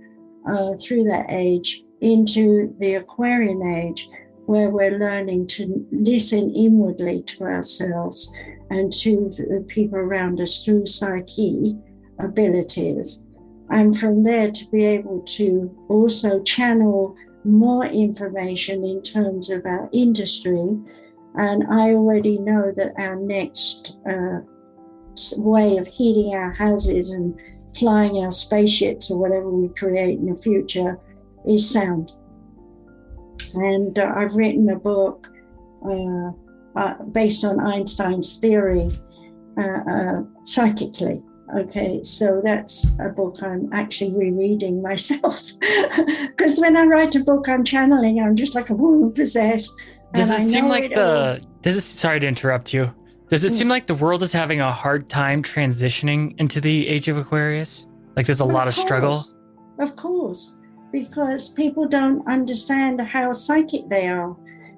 through that age, into the Aquarian age, where we're learning to listen inwardly to ourselves and to the people around us through psyche abilities. And from there to be able to also channel more information in terms of our industry. And I already know that our next way of heating our houses and flying our spaceships or whatever we create in the future is sound. And I've written a book based on Einstein's theory psychically. Okay, so that's a book I'm actually rereading myself. Because when I write a book, I'm channeling, I'm just like a woman possessed. Does it seem like sorry to interrupt you. Does it seem like the world is having a hard time transitioning into the age of Aquarius? Like there's a lot of struggle? Of course, because people don't understand how psychic they are.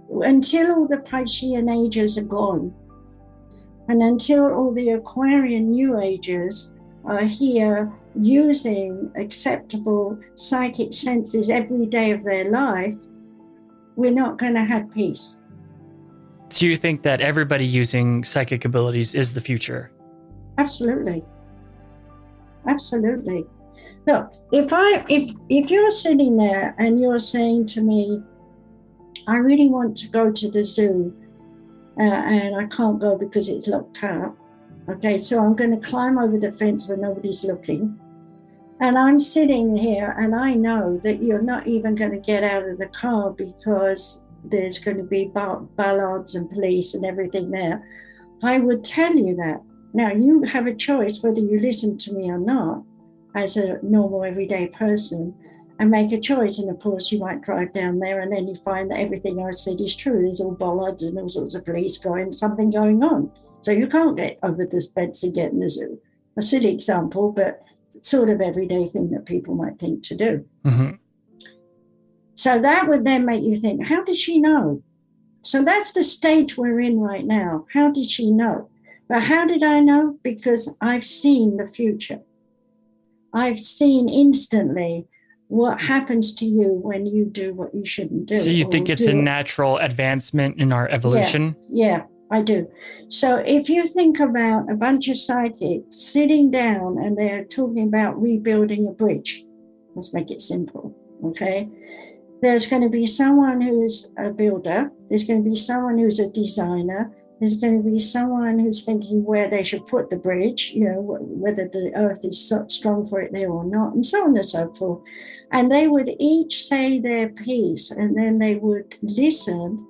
Until all the Piscean ages are gone, and until all the Aquarian New Agers are here using acceptable psychic senses every day of their life, we're not going to have peace. So you think that everybody using psychic abilities is the future? Absolutely. Absolutely. Look, if you're sitting there and you're saying to me, I really want to go to the zoo and I can't go because it's locked up. Okay, so I'm going to climb over the fence where nobody's looking. And I'm sitting here and I know that you're not even going to get out of the car because there's going to be bollards and police and everything there. I would tell you that. Now, you have a choice whether you listen to me or not as a normal everyday person and make a choice. And of course, you might drive down there and then you find that everything I said is true. There's all bollards and all sorts of police something going on. So you can't get over this fence and get in the zoo. A silly example, but sort of everyday thing that people might think to do. Mm-hmm. So that would then make you think, how did she know? So that's the stage we're in right now. How did she know? But how did I know? Because I've seen the future. I've seen instantly what happens to you when you do what you shouldn't do. So you think it's a natural advancement in our evolution? Yeah, I do. So if you think about a bunch of psychics sitting down and they're talking about rebuilding a bridge, let's make it simple, okay? There's going to be someone who's a builder. There's going to be someone who's a designer. There's going to be someone who's thinking where they should put the bridge, whether the earth is so strong for it there or not, and so on and so forth. And they would each say their piece, and then they would listen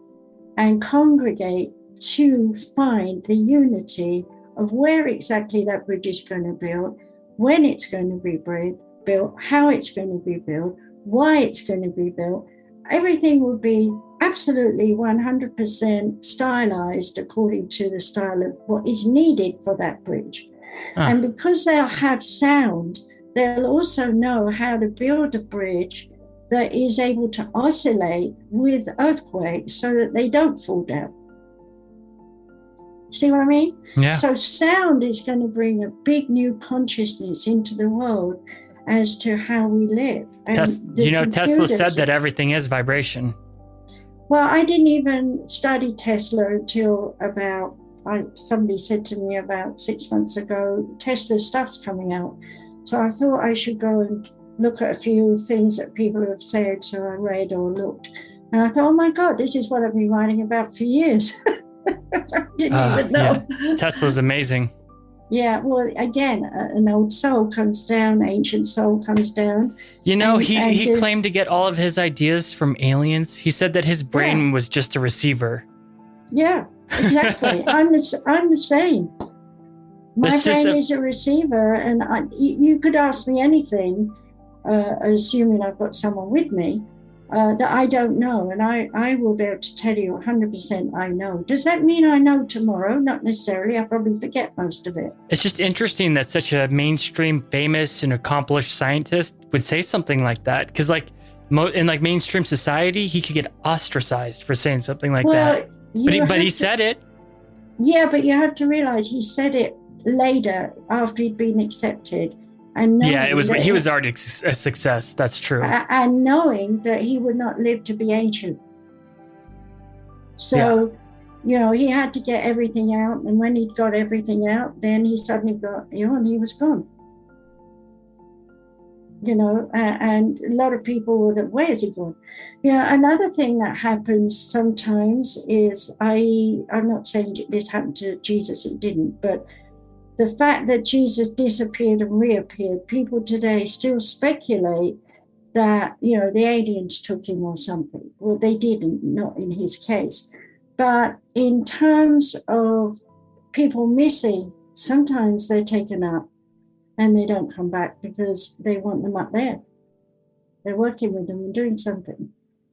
and congregate to find the unity of where exactly that bridge is going to be built, when it's going to be built, how it's going to be built, why it's going to be built. Everything will be absolutely 100% stylized according to the style of what is needed for that bridge. And because they'll have sound, they'll also know how to build a bridge that is able to oscillate with earthquakes so that they don't fall down. See what I mean? Yeah. So sound is going to bring a big new consciousness into the world as to how we live. Tesla said that everything is vibration. Well, I didn't even study Tesla until somebody said to me about 6 months ago, Tesla's stuff's coming out. So I thought I should go and look at a few things that people have said. So I read or looked. And I thought, oh my God, this is what I've been writing about for years. I didn't even know. Yeah. Tesla's amazing. Yeah, well, again, an old soul comes down, ancient soul comes down. He claimed to get all of his ideas from aliens. He said that his brain was just a receiver. Yeah, exactly. I'm the same. My brain is a receiver, and you could ask me anything, assuming I've got someone with me, that I don't know, and I will be able to tell you 100% I know. Does that mean I know tomorrow? Not necessarily. I probably forget most of it. It's just interesting that such a mainstream, famous, and accomplished scientist would say something like that. Because in mainstream society, he could get ostracized for saying something like that. But he said it. Yeah, but you have to realize he said it later after he'd been accepted. And he was already a success. That's true. And knowing that he would not live to be ancient. So, he had to get everything out. And when he'd got everything out, then he suddenly got, and he was gone. And a lot of people were that, where is he gone? Another thing that happens sometimes is, I'm not saying this happened to Jesus, it didn't, but the fact that Jesus disappeared and reappeared, people today still speculate that, the aliens took him or something. Well, they didn't, not in his case. But in terms of people missing, sometimes they're taken up and they don't come back because they want them up there. They're working with them and doing something,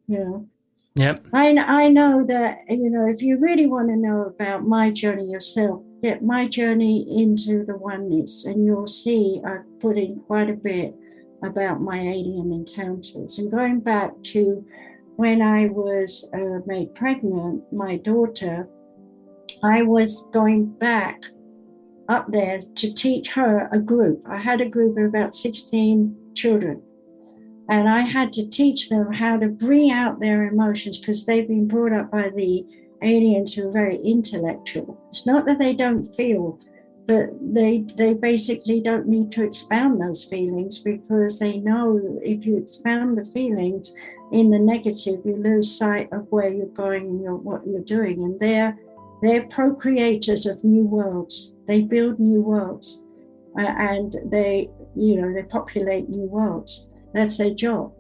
Yep. I know that, if you really want to know about my journey yourself, get my journey into the oneness, and you'll see I've put in quite a bit about my alien encounters. And going back to when I was made pregnant, my daughter, I was going back up there to teach her a group. I had a group of about 16 children. And I had to teach them how to bring out their emotions because they've been brought up by the aliens who are very intellectual. It's not that they don't feel, but they basically don't need to expound those feelings, because they know if you expound the feelings in the negative, you lose sight of where you're going and what you're doing. And they're procreators of new worlds. They build new worlds, and they populate new worlds. That's their job.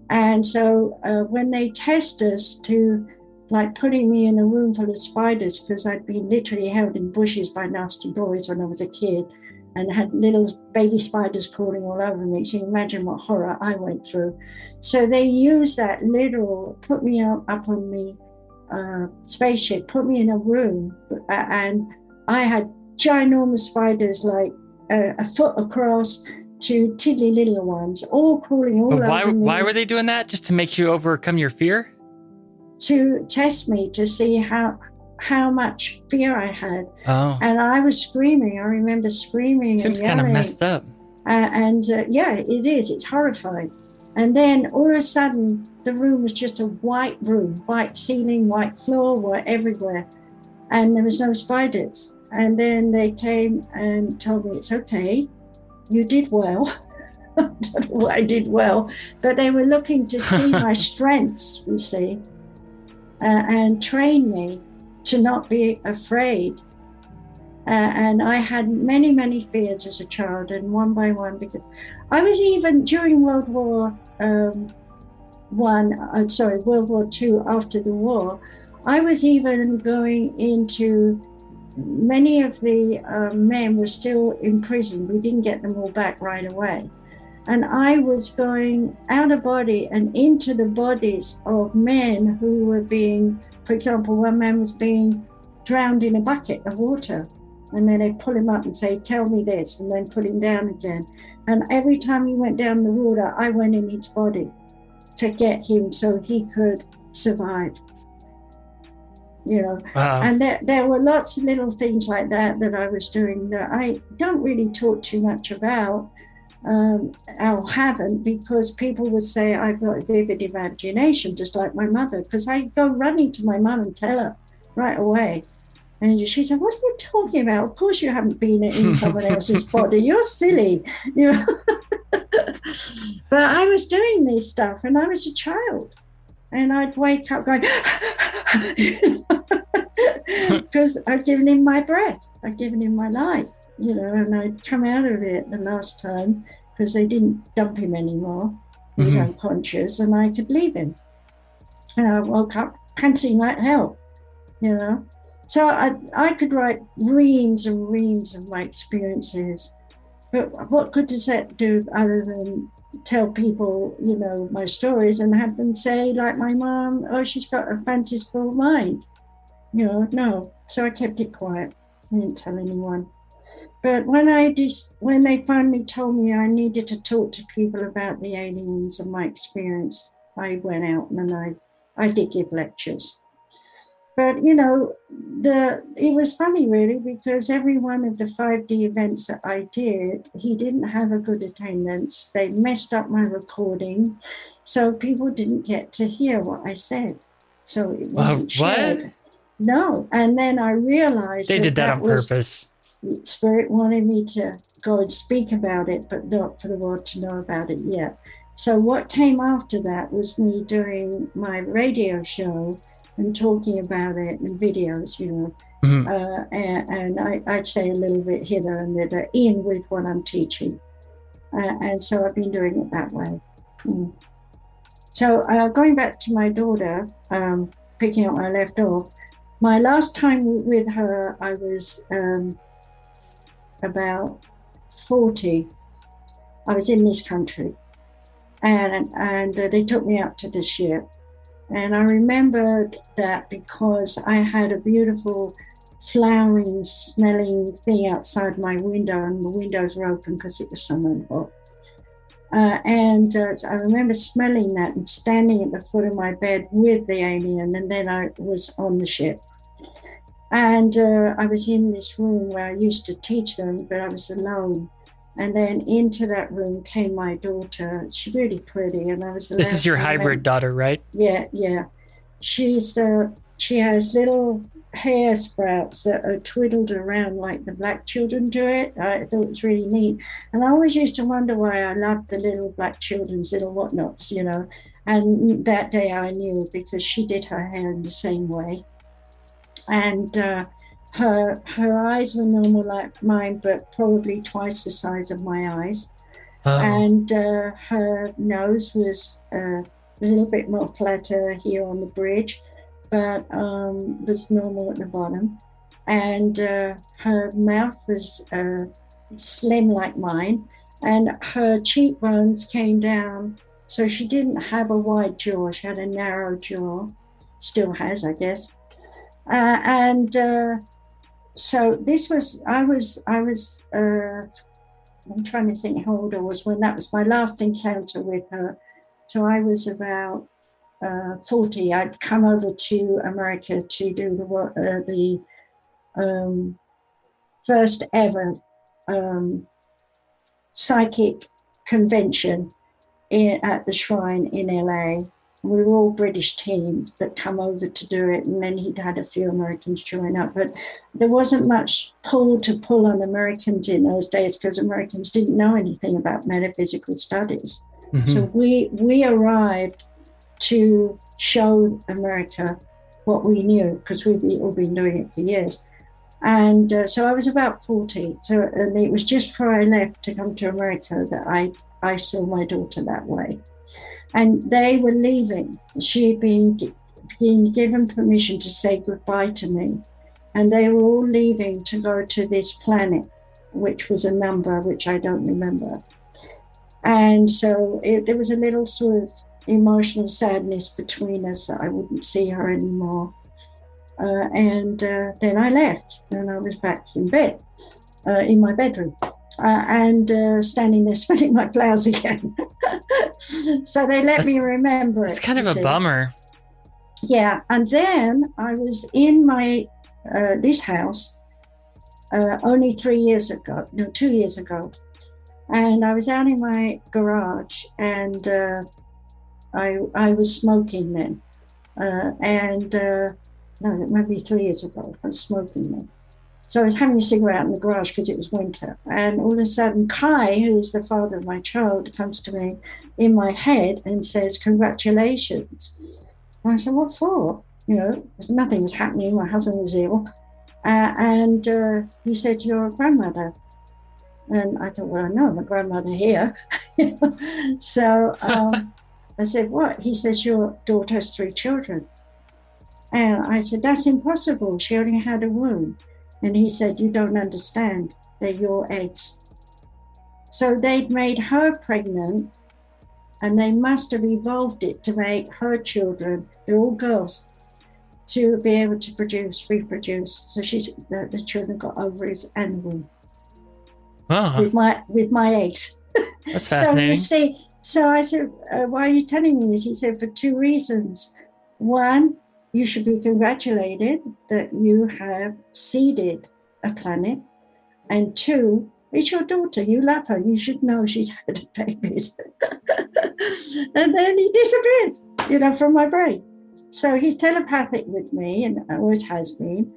And so when they test us to, like, putting me in a room full of spiders, because I'd been literally held in bushes by nasty boys when I was a kid, and had little baby spiders crawling all over me. So you can imagine what horror I went through. So they used that literal, put me up on the spaceship, put me in a room, and I had ginormous spiders, like a foot across, to tiddly little ones, all crawling all over me. Why were they doing that? Just to make you overcome your fear? To test me, to see how much fear I had. Oh. And I was screaming. I remember screaming. Seems kind of messed up. Yeah, it is. It's horrifying. And then all of a sudden, the room was just a white room, white ceiling, white floor, white everywhere. And there was no spiders. And then they came and told me, it's okay, you did well. I don't know what I did well, but they were looking to see my strengths, you see, and train me to not be afraid. And I had many, many fears as a child, and one by one, because I was even during World War II, after the war, I was even going into, many of the men were still in prison. We didn't get them all back right away. And I was going out of body and into the bodies of men who were being, for example, one man was being drowned in a bucket of water. And then they'd pull him up and say, tell me this, and then put him down again. And every time he went down the water, I went in his body to get him so he could survive. You know, wow. And there were lots of little things like that I was doing that I don't really talk too much about, or haven't, because people would say I've got a vivid imagination, just like my mother, because I go running to my mum and tell her right away. And she said, what are you talking about? Of course you haven't been in someone else's body. You're silly. You know? But I was doing this stuff, and I was a child. And I'd wake up going, because I'd given him my breath, I'd given him my life, you know, and I'd come out of it the last time because they didn't dump him anymore. He was unconscious, and I could leave him. And I woke up panting like hell, you know. So I could write reams and reams of my experiences, but what good does that do other than tell people, you know, my stories and have them say, like my mom, oh, she's got a fantastical mind, you know? No. So I kept it quiet. I didn't tell anyone. But when they finally told me I needed to talk to people about the aliens and my experience, I went out and I did give lectures. But, you know, it was funny, really, because every one of the 5D events that I did, he didn't have a good attendance. They messed up my recording, so people didn't get to hear what I said. So it wasn't shared. What? No. And then I realized they did that on purpose. Spirit wanted me to go and speak about it, but not for the world to know about it yet. So what came after that was me doing my radio show and talking about it in videos, you know, and I'd say a little bit here and there in with what I'm teaching. And so I've been doing it that way. So going back to my daughter, picking up where I left off, my last time with her, I was about 40. I was in this country, and they took me up to the ship. And I remembered that because I had a beautiful flowering, smelling thing outside my window, and the windows were open because it was summer and hot. I remember smelling that and standing at the foot of my bed with the alien, and then I was on the ship. And I was in this room where I used to teach them, but I was alone. And then into that room came my daughter. She's really pretty, and I was. This is your hybrid daughter, right? Yeah. She's she has little hair sprouts that are twiddled around like the black children do it. I thought it was really neat. And I always used to wonder why I loved the little black children's little whatnots, you know. And that day I knew, because she did her hair in the same way. And her eyes were normal like mine, but probably twice the size of my eyes. Oh. And her nose was a little bit more flatter here on the bridge, but was normal at the bottom. And her mouth was slim like mine, and her cheekbones came down. So she didn't have a wide jaw, she had a narrow jaw, still has, I guess. So this was, I'm trying to think how old I was when that was my last encounter with her. So I was about 40. I'd come over to America to do the first ever psychic convention at the Shrine in LA. We were all British teams that come over to do it, and then he'd had a few Americans join up. But there wasn't much pull on Americans in those days because Americans didn't know anything about metaphysical studies. Mm-hmm. So we arrived to show America what we knew, because we'd all been doing it for years. And so I was about 40. And it was just before I left to come to America that I saw my daughter that way. And they were leaving. She had been given permission to say goodbye to me. And they were all leaving to go to this planet, which was a number, which I don't remember. And so there was a little sort of emotional sadness between us that I wouldn't see her anymore. Then I left, and I was back in bed, in my bedroom. And standing there smelling my flowers again. So they let me remember it. It's kind of a bummer. Yeah, and then I was in my this house only 2 years ago. And I was out in my garage, and I was smoking then. No, it might be 3 years ago. I was smoking then. So I was having a cigarette out in the garage because it was winter. And all of a sudden, Kai, who's the father of my child, comes to me in my head and says, "Congratulations." And I said, "What for?" You know, nothing was happening. My husband was ill. And he said, "You're a grandmother." And I thought, well, I know I'm a grandmother here. So I said, "What?" He says, "Your daughter has 3 children." And I said, "That's impossible. She only had a womb." And he said, "You don't understand. They're your eggs." So they'd made her pregnant, and they must have evolved it to make her children, they're all girls, to be able to reproduce. So the children got ovaries and womb. With my eggs. That's fascinating. So I said, "Why are you telling me this?" He said, "For 2 reasons. One, you should be congratulated that you have seeded a planet. And 2, it's your daughter. You love her. You should know she's had babies." And then he disappeared, from my brain. So he's telepathic with me, and always has been.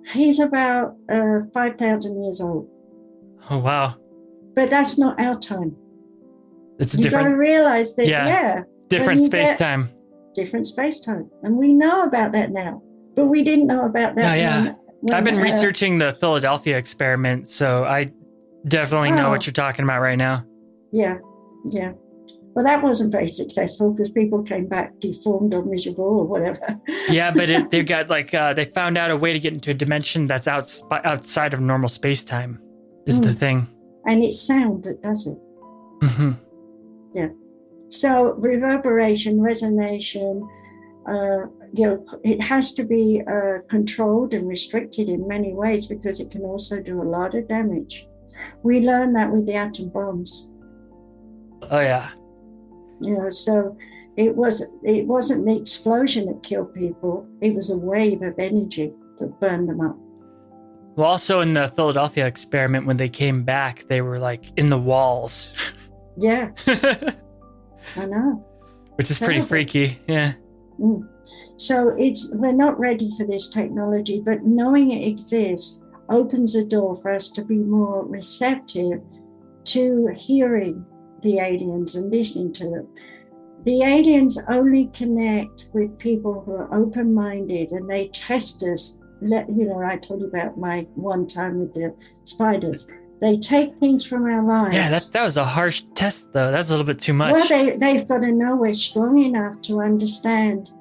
He's about 5,000 years old. Oh, wow. But that's not our time. It's You've got to realize that, different space-time. Different space-time. And we know about that now. But we didn't know about that. Oh, yeah. I've been researching the Philadelphia experiment, so I definitely know what you're talking about right now. Yeah. Well, that wasn't very successful because people came back deformed or miserable or whatever. Yeah, but they got they found out a way to get into a dimension that's outside of normal space-time is the thing. And it's sound that does it. Mm-hmm. Yeah. So reverberation, resonation, it has to be controlled and restricted in many ways because it can also do a lot of damage. We learned that with the atom bombs. Oh yeah. So it wasn't the explosion that killed people. It was a wave of energy that burned them up. Well, also in the Philadelphia experiment, when they came back, they were in the walls. Yeah. I know. Which is pretty freaky. Yeah. So we're not ready for this technology, but knowing it exists opens a door for us to be more receptive to hearing the aliens and listening to them. The aliens only connect with people who are open-minded, and they test us. I told you about my one time with the spiders. They take things from our lives. Yeah, that was a harsh test, though. That's a little bit too much. Well, they've got to know we're strong enough to understand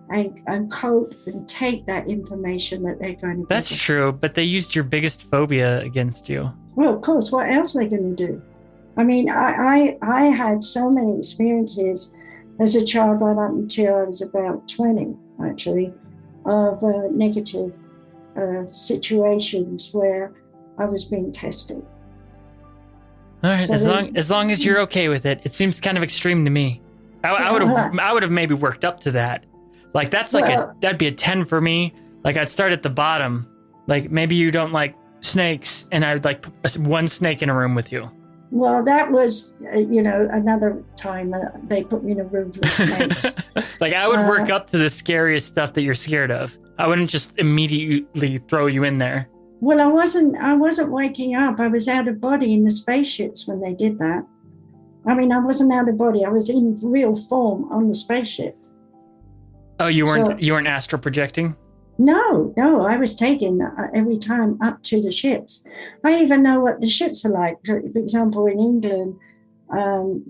and cope and take that information that they're going to give That's us. true, but they used your biggest phobia against you. Well, of course, what else are they going to do? I mean, I had so many experiences as a child right up until I was about 20, actually, of negative situations where I was being tested. All right, So as long as you're okay with it. It seems kind of extreme to me. I would have maybe worked up to that. Like that'd be a 10 for me. Like I'd start at the bottom. Like maybe you don't like snakes, and I'd like put one snake in a room with you. Well, that was, another time they put me in a room full of snakes. Like I would work up to the scariest stuff that you're scared of. I wouldn't just immediately throw you in there. Well, I wasn't waking up. I was out of body in the spaceships when they did that. I mean, I wasn't out of body. I was in real form on the spaceships. Oh, you weren't astral projecting? No, I was taken every time up to the ships. I even know what the ships are like. For example, in England,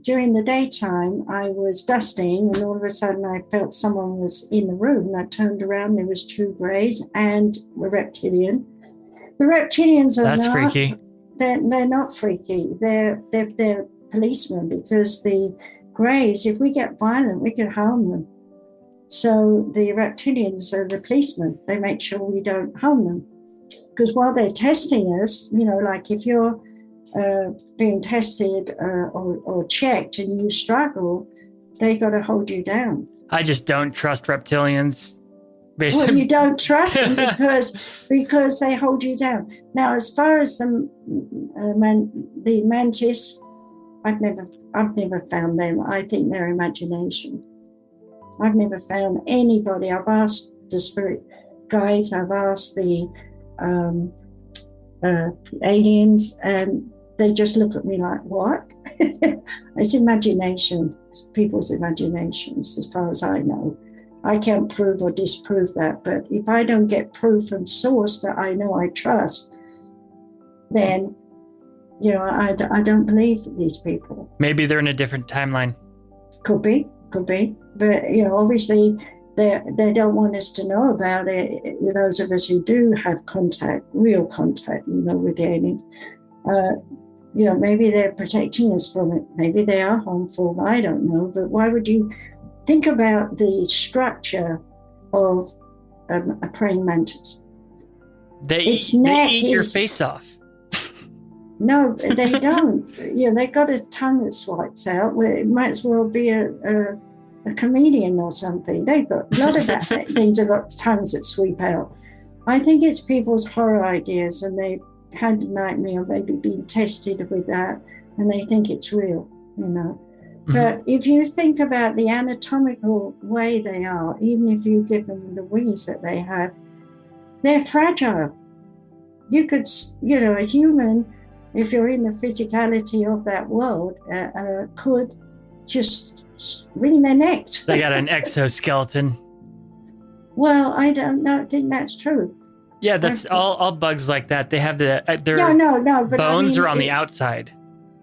during the daytime, I was dusting, and all of a sudden I felt someone was in the room. And I turned around, there was two greys and a reptilian. The reptilians are That's freaky. They're not freaky. They're policemen, because the greys, if we get violent, we can harm them. So the reptilians are the policemen. They make sure we don't harm them. Because while they're testing us, like if you're being tested or checked and you struggle, they got to hold you down. I just don't trust reptilians. Well, you don't trust them because they hold you down. Now, as far as the mantis, I've never found them. I think they're imagination. I've never found anybody. I've asked the spirit guides, I've asked the aliens, and they just look at me like, what? It's imagination. It's people's imaginations, as far as I know. I can't prove or disprove that, but if I don't get proof and source that I know I trust, then, I don't believe these people. Maybe they're in a different timeline. Could be. But, obviously they don't want us to know about it. Those of us who do have contact, real contact, with the aliens, maybe they're protecting us from it. Maybe they are harmful. I don't know. But why would you think about the structure of a praying mantis? They eat your face off. No, they don't. They've got a tongue that swipes out. It might as well be a comedian or something. They've got a lot of things have got tongues that sweep out. I think it's people's horror ideas, and they've had a nightmare, maybe being tested with that, and they think it's real, Mm-hmm. But if you think about the anatomical way they are, even if you give them the wings that they have, they're fragile. You could, a human, if you're in the physicality of that world, could just wring their necks. They got an exoskeleton. Well, I don't think that's true. Yeah, that's all bugs like that. They have their but bones are on the outside.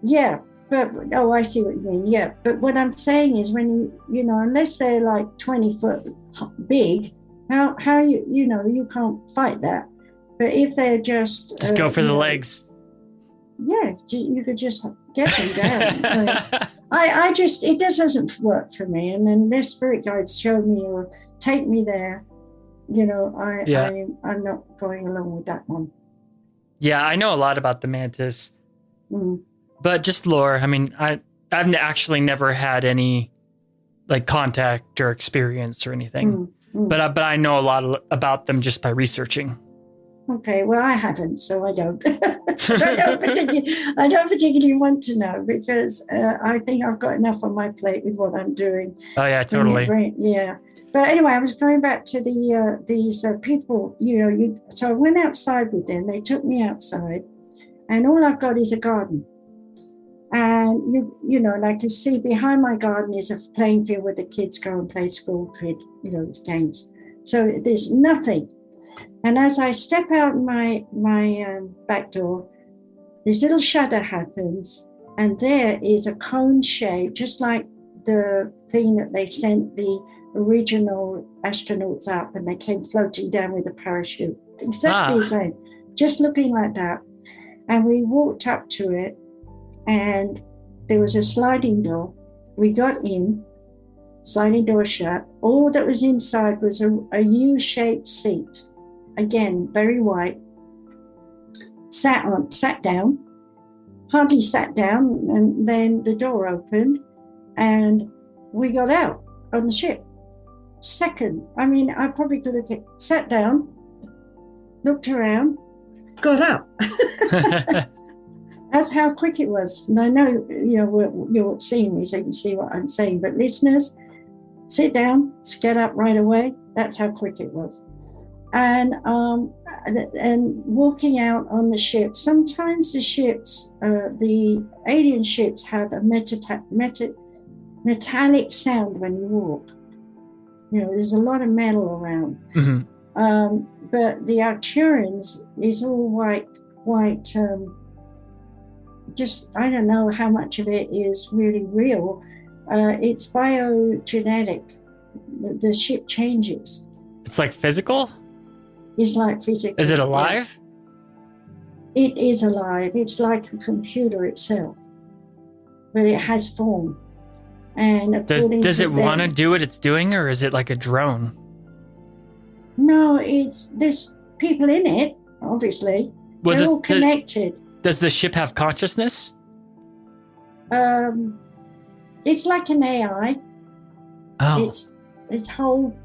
Yeah, but I see what you mean. Yeah, but what I'm saying is, when unless they're like 20 foot big, how you can't fight that. But if they're just go for the legs. Yeah, you could just get them down. I just, it just doesn't work for me. And then their spirit guides show me or take me there. I'm not going along with that one. Yeah, I know a lot about the mantis, but just lore. I mean, I've actually never had any like contact or experience or anything, but I know a lot about them just by researching. Okay, well, I haven't, so I don't. I don't particularly want to know, because I think I've got enough on my plate with what I'm doing. Oh yeah, totally. Yeah. But anyway, I was going back to these people. So I went outside with them. They took me outside, and all I've got is a garden. And and I can see behind my garden is a playing field where the kids go and play school games. So there's nothing. And as I step out my back door, this little shudder happens, and there is a cone shape, just like the thing that they sent the original astronauts up, and they came floating down with a parachute. Exactly the same, just looking like that. And we walked up to it, and there was a sliding door. We got in, sliding door shut. All that was inside was a U-shaped seat. Again, very white. Sat down, hardly sat down, and then the door opened, and we got out on the ship. Second, I probably could have sat down, looked around, got up. That's how quick it was. And I know you're seeing me, so you can see what I'm saying. But listeners, sit down, get up right away. That's how quick it was. And walking out on the ship. Sometimes the ships, the alien ships, have a metallic sound when you walk. There's a lot of metal around. Mm-hmm. But the Arcturians is all white. Just, I don't know how much of it is really real. It's biogenetic. The ship changes. It's like physical? It's like physical. Is it alive? It is alive. It's like a computer itself. But it has form. And does it want to do what it's doing, or is it like a drone? No, there's people in it, obviously. Well, they're all connected. Does the ship have consciousness? It's like an AI. Oh. Its whole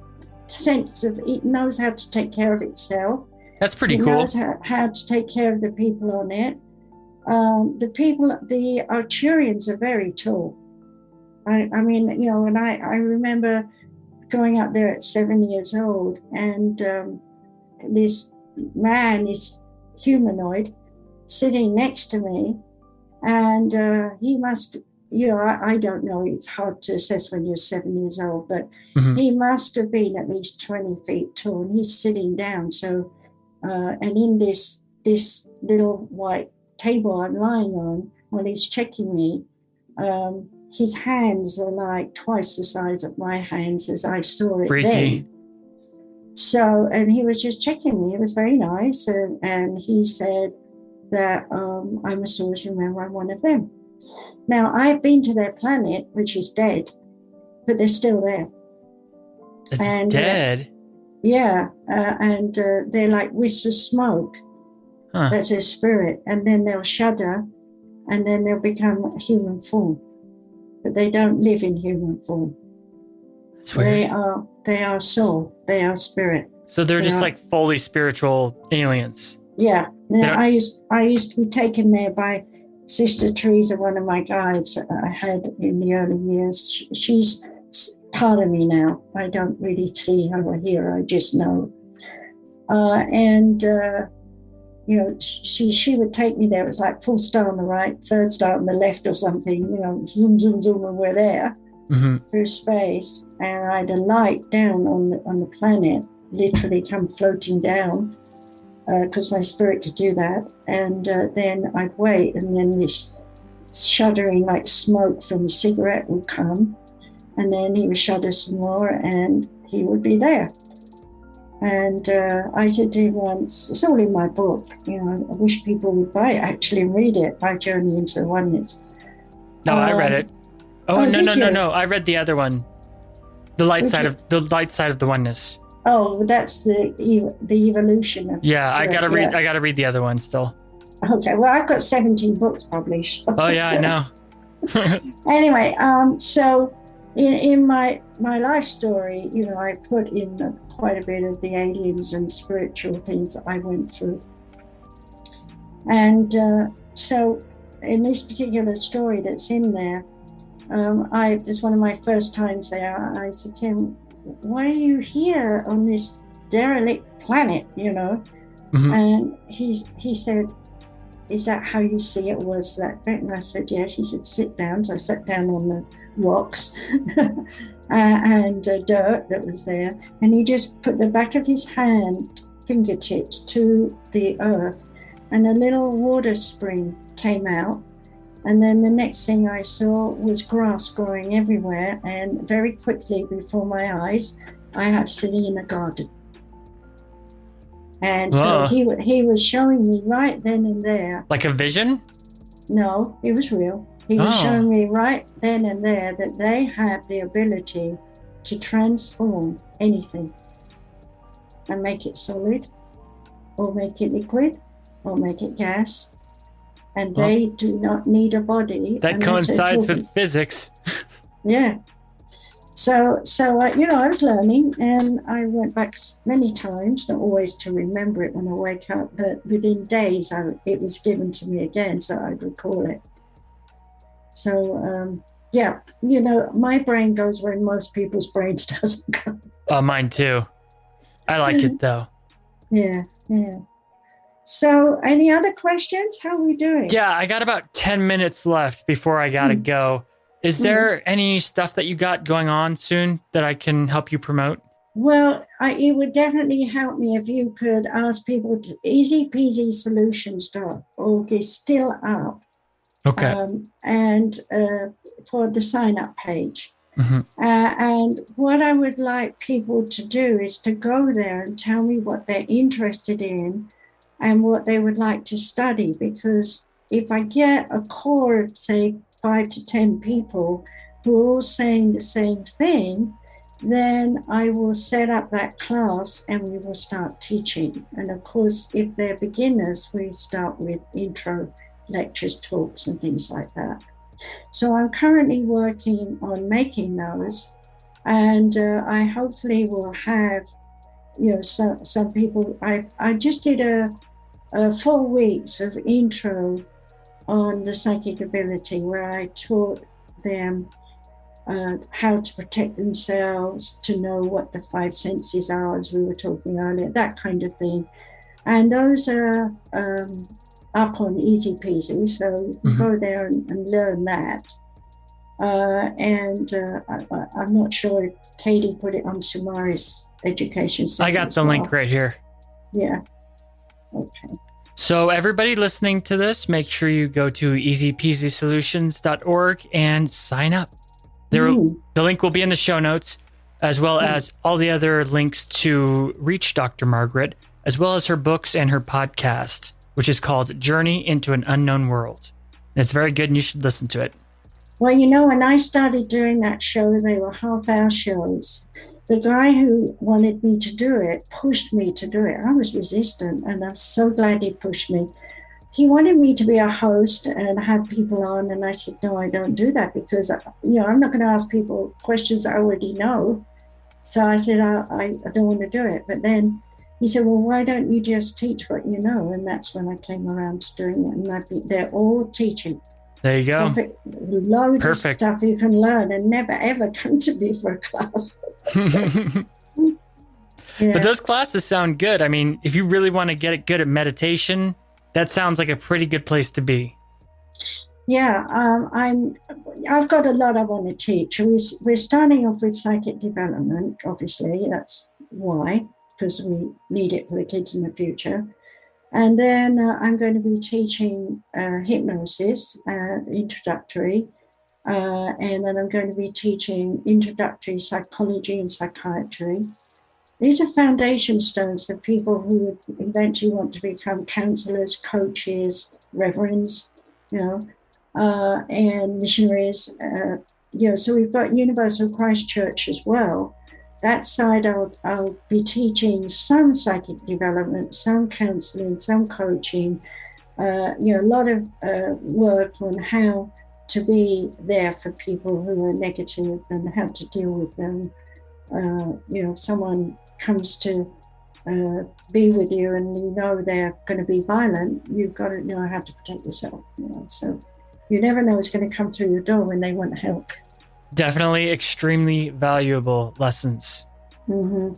sense of it knows how to take care of itself. That's pretty cool. It knows how to take care of the people on it. The Arcturians are very tall. I remember going up there at 7 years old, and this man is humanoid sitting next to me, and he must, I don't know, it's hard to assess when you're 7 years old, but mm-hmm. He must have been at least 20 feet tall, and he's sitting down. So, and in this little white table I'm lying on, while he's checking me, his hands are like twice the size of my hands as I saw it Freaky. Then. So, and he was just checking me. It was very nice. And he said that I must always remember I'm one of them. Now, I've been to their planet, which is dead, but they're still there. It's dead? And they're like wisps of smoke. Huh. That's their spirit. And then they'll shudder, and then they'll become human form. But they don't live in human form. That's weird. They are soul. They are spirit. So they're just like fully spiritual aliens. Yeah. Now, I used to be taken there by Sister Teresa, one of my guides I had in the early years. She's part of me now. I don't really see her or hear her. I just know. She would take me there. It was like full star on the right, third star on the left or something, zoom, zoom, zoom, and we're there mm-hmm. through space. And I had a light down on the planet, literally come floating down, because my spirit could do that. And then I'd wait, and then this shuddering like smoke from a cigarette would come, and then he would shudder some more, and he would be there. And I said to him once, it's all in my book, I wish people would buy it, actually, and read it, My Journey into the Oneness. No, I read it. No. I read the other one. The light side of the oneness. Oh, that's the evolution of I gotta read the other one still. Okay, well, I've got 17 books published. Oh yeah, I know. Anyway, so in my life story, I put in quite a bit of the aliens and spiritual things that I went through. And so in this particular story that's in there, it was one of my first times there. I said to him, why are you here on this derelict planet, And he said, is that how you see it? Was that correct? And I said, yes. He said, sit down. So I sat down on the rocks and dirt that was there. And he just put the back of his fingertips to the earth, and a little water spring came out. And then the next thing I saw was grass growing everywhere. And very quickly before my eyes, I was sitting in a garden. And so he was showing me right then and there. Like a vision? No, it was real. He was showing me right then and there that they have the ability to transform anything and make it solid, or make it liquid, or make it gas. And they do not need a body. That coincides with physics. Yeah. So I was learning, and I went back many times, not always to remember it when I wake up, but within days it was given to me again, so I'd recall it. So, my brain goes where most people's brains doesn't go. Oh, mine too. I like it though. Yeah. So, any other questions? How are we doing? Yeah, I got about 10 minutes left before I gotta go. Is there any stuff that you got going on soon that I can help you promote? Well, it would definitely help me if you could ask people to easypeasysolutions.org is still up. Okay. And for the sign up page. And what I would like people to do is to go there and tell me what they're interested in and what they would like to study. Because if I get a core of, say, 5 to 10 people who are all saying the same thing, then I will set up that class and we will start teaching. And of course, if they're beginners, we start with intro lectures, talks, and things like that. So I'm currently working on making those, and I hopefully will have, some people. I just did a 4 weeks of intro on the psychic ability, where I taught them how to protect themselves, to know what the 5 senses are, as we were talking earlier, that kind of thing. And those are up on Easy Peasy, so you can go there and learn that. I'm not sure if Katie put it on Sumari's education site. I got the link right here. Yeah. Okay. So everybody listening to this, make sure you go to easypeasysolutions.org and sign up. The link will be in the show notes, as well as all the other links to reach Dr. Margaret, as well as her books and her podcast, which is called Journey into an Unknown World. And it's very good and you should listen to it. Well, when I started doing that show, they were half-hour shows. The guy who wanted me to do it pushed me to do it. I was resistant, and I'm so glad he pushed me. He wanted me to be a host and have people on, and I said, no, I don't do that, because, I'm not going to ask people questions I already know. So I said, I don't want to do it. But then he said, well, why don't you just teach what you know? And that's when I came around to doing it. And they're all teaching. There you go. Loads of stuff you can learn, and never, ever come to me for a class. But those classes sound good. I mean, if you really want to get good at meditation, that sounds like a pretty good place to be. Yeah, I've got a lot I want to teach. We're starting off with psychic development, obviously. That's why, because we need it for the kids in the future. And then I'm going to be teaching hypnosis, introductory. And then I'm going to be teaching introductory psychology and psychiatry. These are foundation stones for people who would eventually want to become counselors, coaches, reverends, and missionaries. So we've got Universal Christ Church as well. That side, I'll be teaching some psychic development, some counseling, some coaching, a lot of work on how to be there for people who are negative and how to deal with them. If someone comes to be with you and they're going to be violent, you've got to know how to protect yourself. So you never know what's going to come through your door when they want help. Definitely extremely valuable lessons. Mm-hmm.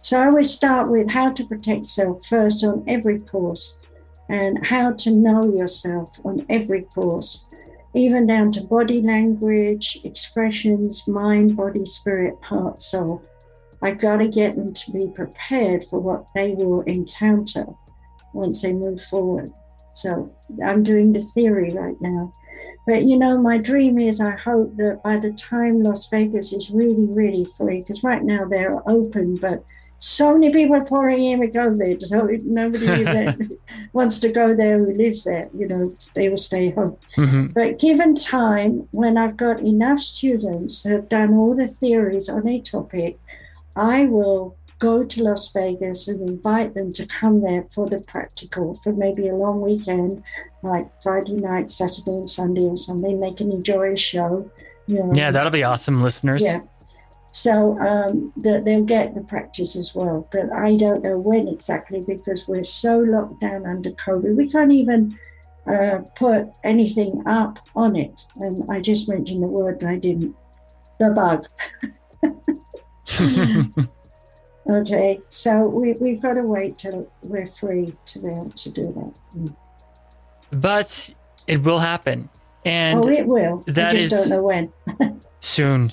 So I always start with how to protect self first on every course, and how to know yourself on every course, even down to body language, expressions, mind, body, spirit, heart, soul. I've got to get them to be prepared for what they will encounter once they move forward. So I'm doing the theory right now. But, my dream is, I hope that by the time Las Vegas is really, really free, because right now they're open, but so many people are pouring in to go there. So nobody wants to go there who lives there, they will stay home. Mm-hmm. But given time, when I've got enough students who have done all the theories on a topic, I will go to Las Vegas and invite them to come there for the practical, for maybe a long weekend, like Friday night, Saturday and Sunday or something. They can enjoy a show. Yeah, that'll be awesome, listeners. Yeah. So they'll get the practice as well. But I don't know when exactly, because we're so locked down under COVID. We can't even put anything up on it. And I just mentioned the word and I didn't. The bug. Okay, so we've got to wait till we're free to be able to do that. But it will happen. And it will. I just don't know when. Soon.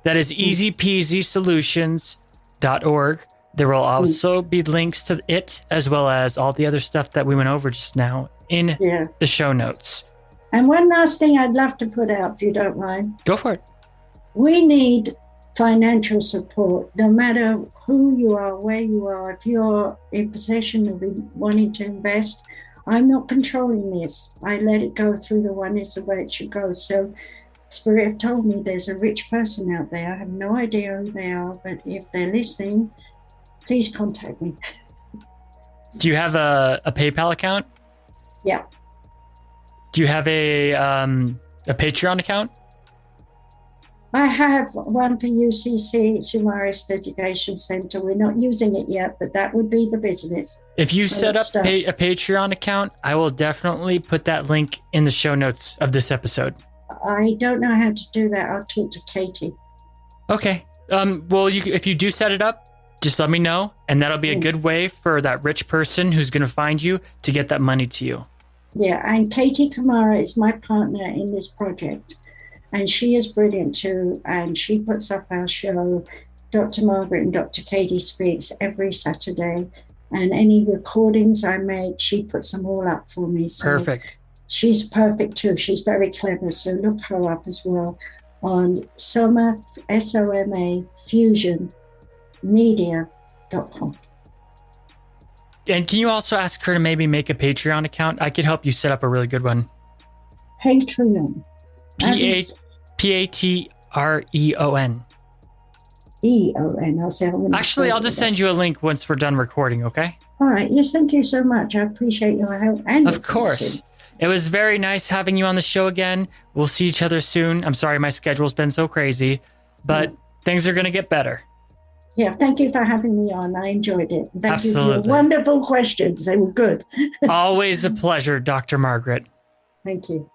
That is easypeasysolutions.org. There will also be links to it, as well as all the other stuff that we went over just now in the show notes. And one last thing I'd love to put out, if you don't mind. Go for it. We need financial support, no matter who you are, where you are. If you're in possession of wanting to invest, I'm not controlling this. I let it go through the oneness of where it should go. So Spirit have told me there's a rich person out there. I have no idea who they are, but if they're listening, please contact me. Do you have a PayPal account? Yeah. Do you have a Patreon account? I have one for UCC, Sumarist Education Center. We're not using it yet, but that would be the business. If you set up a Patreon account, I will definitely put that link in the show notes of this episode. I don't know how to do that. I'll talk to Katie. Okay. Well, if you do set it up, just let me know, and that'll be a good way for that rich person who's going to find you to get that money to you. Yeah, and Katie Kamara is my partner in this project. And she is brilliant too, and she puts up our show, Dr. Margaret and Dr. Katie Speaks, every Saturday. And any recordings I make, she puts them all up for me. So perfect. She's perfect too. She's very clever, so look her up as well on Soma, SOMA, Fusion, Media.com. And can you also ask her to maybe make a Patreon account? I could help you set up a really good one. Patreon. Patreon. EON. Actually, I'll just send you a link once we're done recording, okay? All right. Yes, thank you so much. I appreciate your help. And of course. It was very nice having you on the show again. We'll see each other soon. I'm sorry my schedule's been so crazy, but things are going to get better. Yeah, thank you for having me on. I enjoyed it. Thank Absolutely. you for your wonderful questions. They were good. Always a pleasure, Dr. Margaret. Thank you.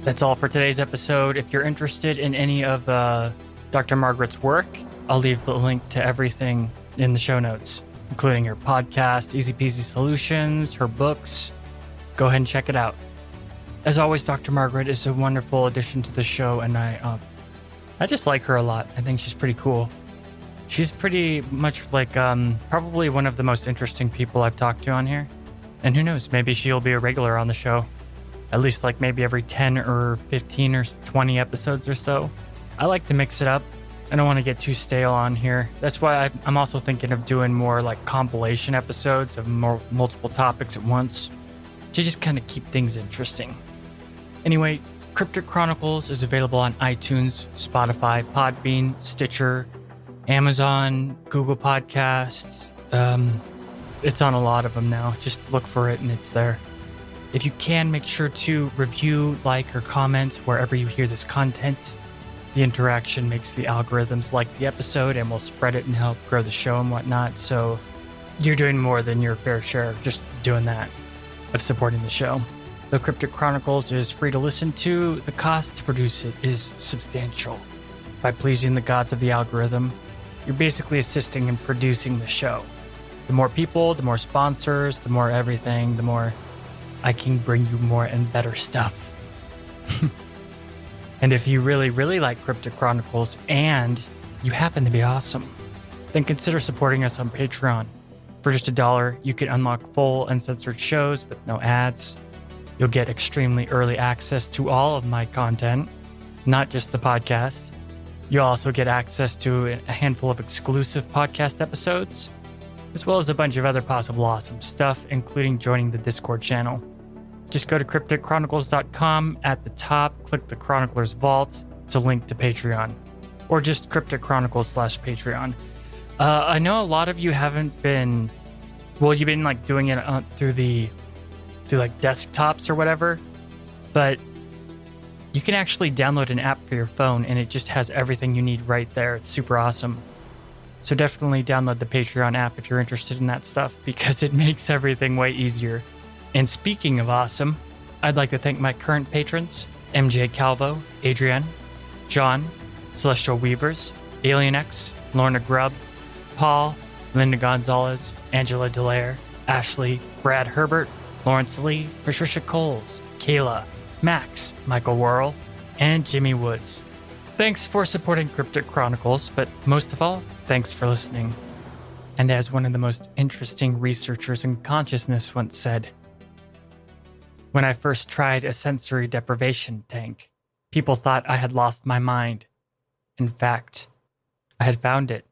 That's all for today's episode. If you're interested in any of Dr. Margaret's work, I'll leave the link to everything in the show notes, including her podcast, Easy Peasy Solutions, her books. Go ahead and check it out. As always, Dr. Margaret is a wonderful addition to the show, and I just like her a lot. I think she's pretty cool. She's pretty much like probably one of the most interesting people I've talked to on here. And who knows, maybe she'll be a regular on the show. At least like maybe every 10 or 15 or 20 episodes or so. I like to mix it up. I don't want to get too stale on here. That's why I'm also thinking of doing more like compilation episodes of multiple topics at once to just kind of keep things interesting. Anyway, Cryptic Chronicles is available on iTunes, Spotify, Podbean, Stitcher, Amazon, Google Podcasts. It's on a lot of them now. Just look for it and it's there. If you can, make sure to review, like, or comment wherever you hear this content. The interaction makes the algorithms like the episode and will spread it and help grow the show and whatnot. So you're doing more than your fair share just doing that, of supporting the show. The Cryptic Chronicles is free to listen to. The cost to produce it is substantial. By pleasing the gods of the algorithm, you're basically assisting in producing the show. The more people, the more sponsors, the more everything, the more I can bring you more and better stuff. And if you really, really like Cryptic Chronicles and you happen to be awesome, then consider supporting us on Patreon. For just $1, you can unlock full uncensored shows with no ads. You'll get extremely early access to all of my content, not just the podcast. You'll also get access to a handful of exclusive podcast episodes, as well as a bunch of other possible awesome stuff, including joining the Discord channel. Just go to crypticchronicles.com. At the top, click the Chronicler's Vault. It's a link to Patreon, or just Cryptic Chronicles/Patreon. I know a lot of you haven't been, well, you've been like doing it through like desktops or whatever, but you can actually download an app for your phone and it just has everything you need right there. It's super awesome. So definitely download the Patreon app if you're interested in that stuff, because it makes everything way easier. And speaking of awesome, I'd like to thank my current patrons: MJ Calvo, Adrienne, John, Celestial Weavers, Alien X, Lorna Grubb, Paul, Linda Gonzalez, Angela Delaire, Ashley, Brad Herbert, Lawrence Lee, Patricia Coles, Kayla, Max, Michael Worrell, and Jimmy Woods. Thanks for supporting Cryptic Chronicles, but most of all, thanks for listening. And as one of the most interesting researchers in consciousness once said, when I first tried a sensory deprivation tank, people thought I had lost my mind. In fact, I had found it.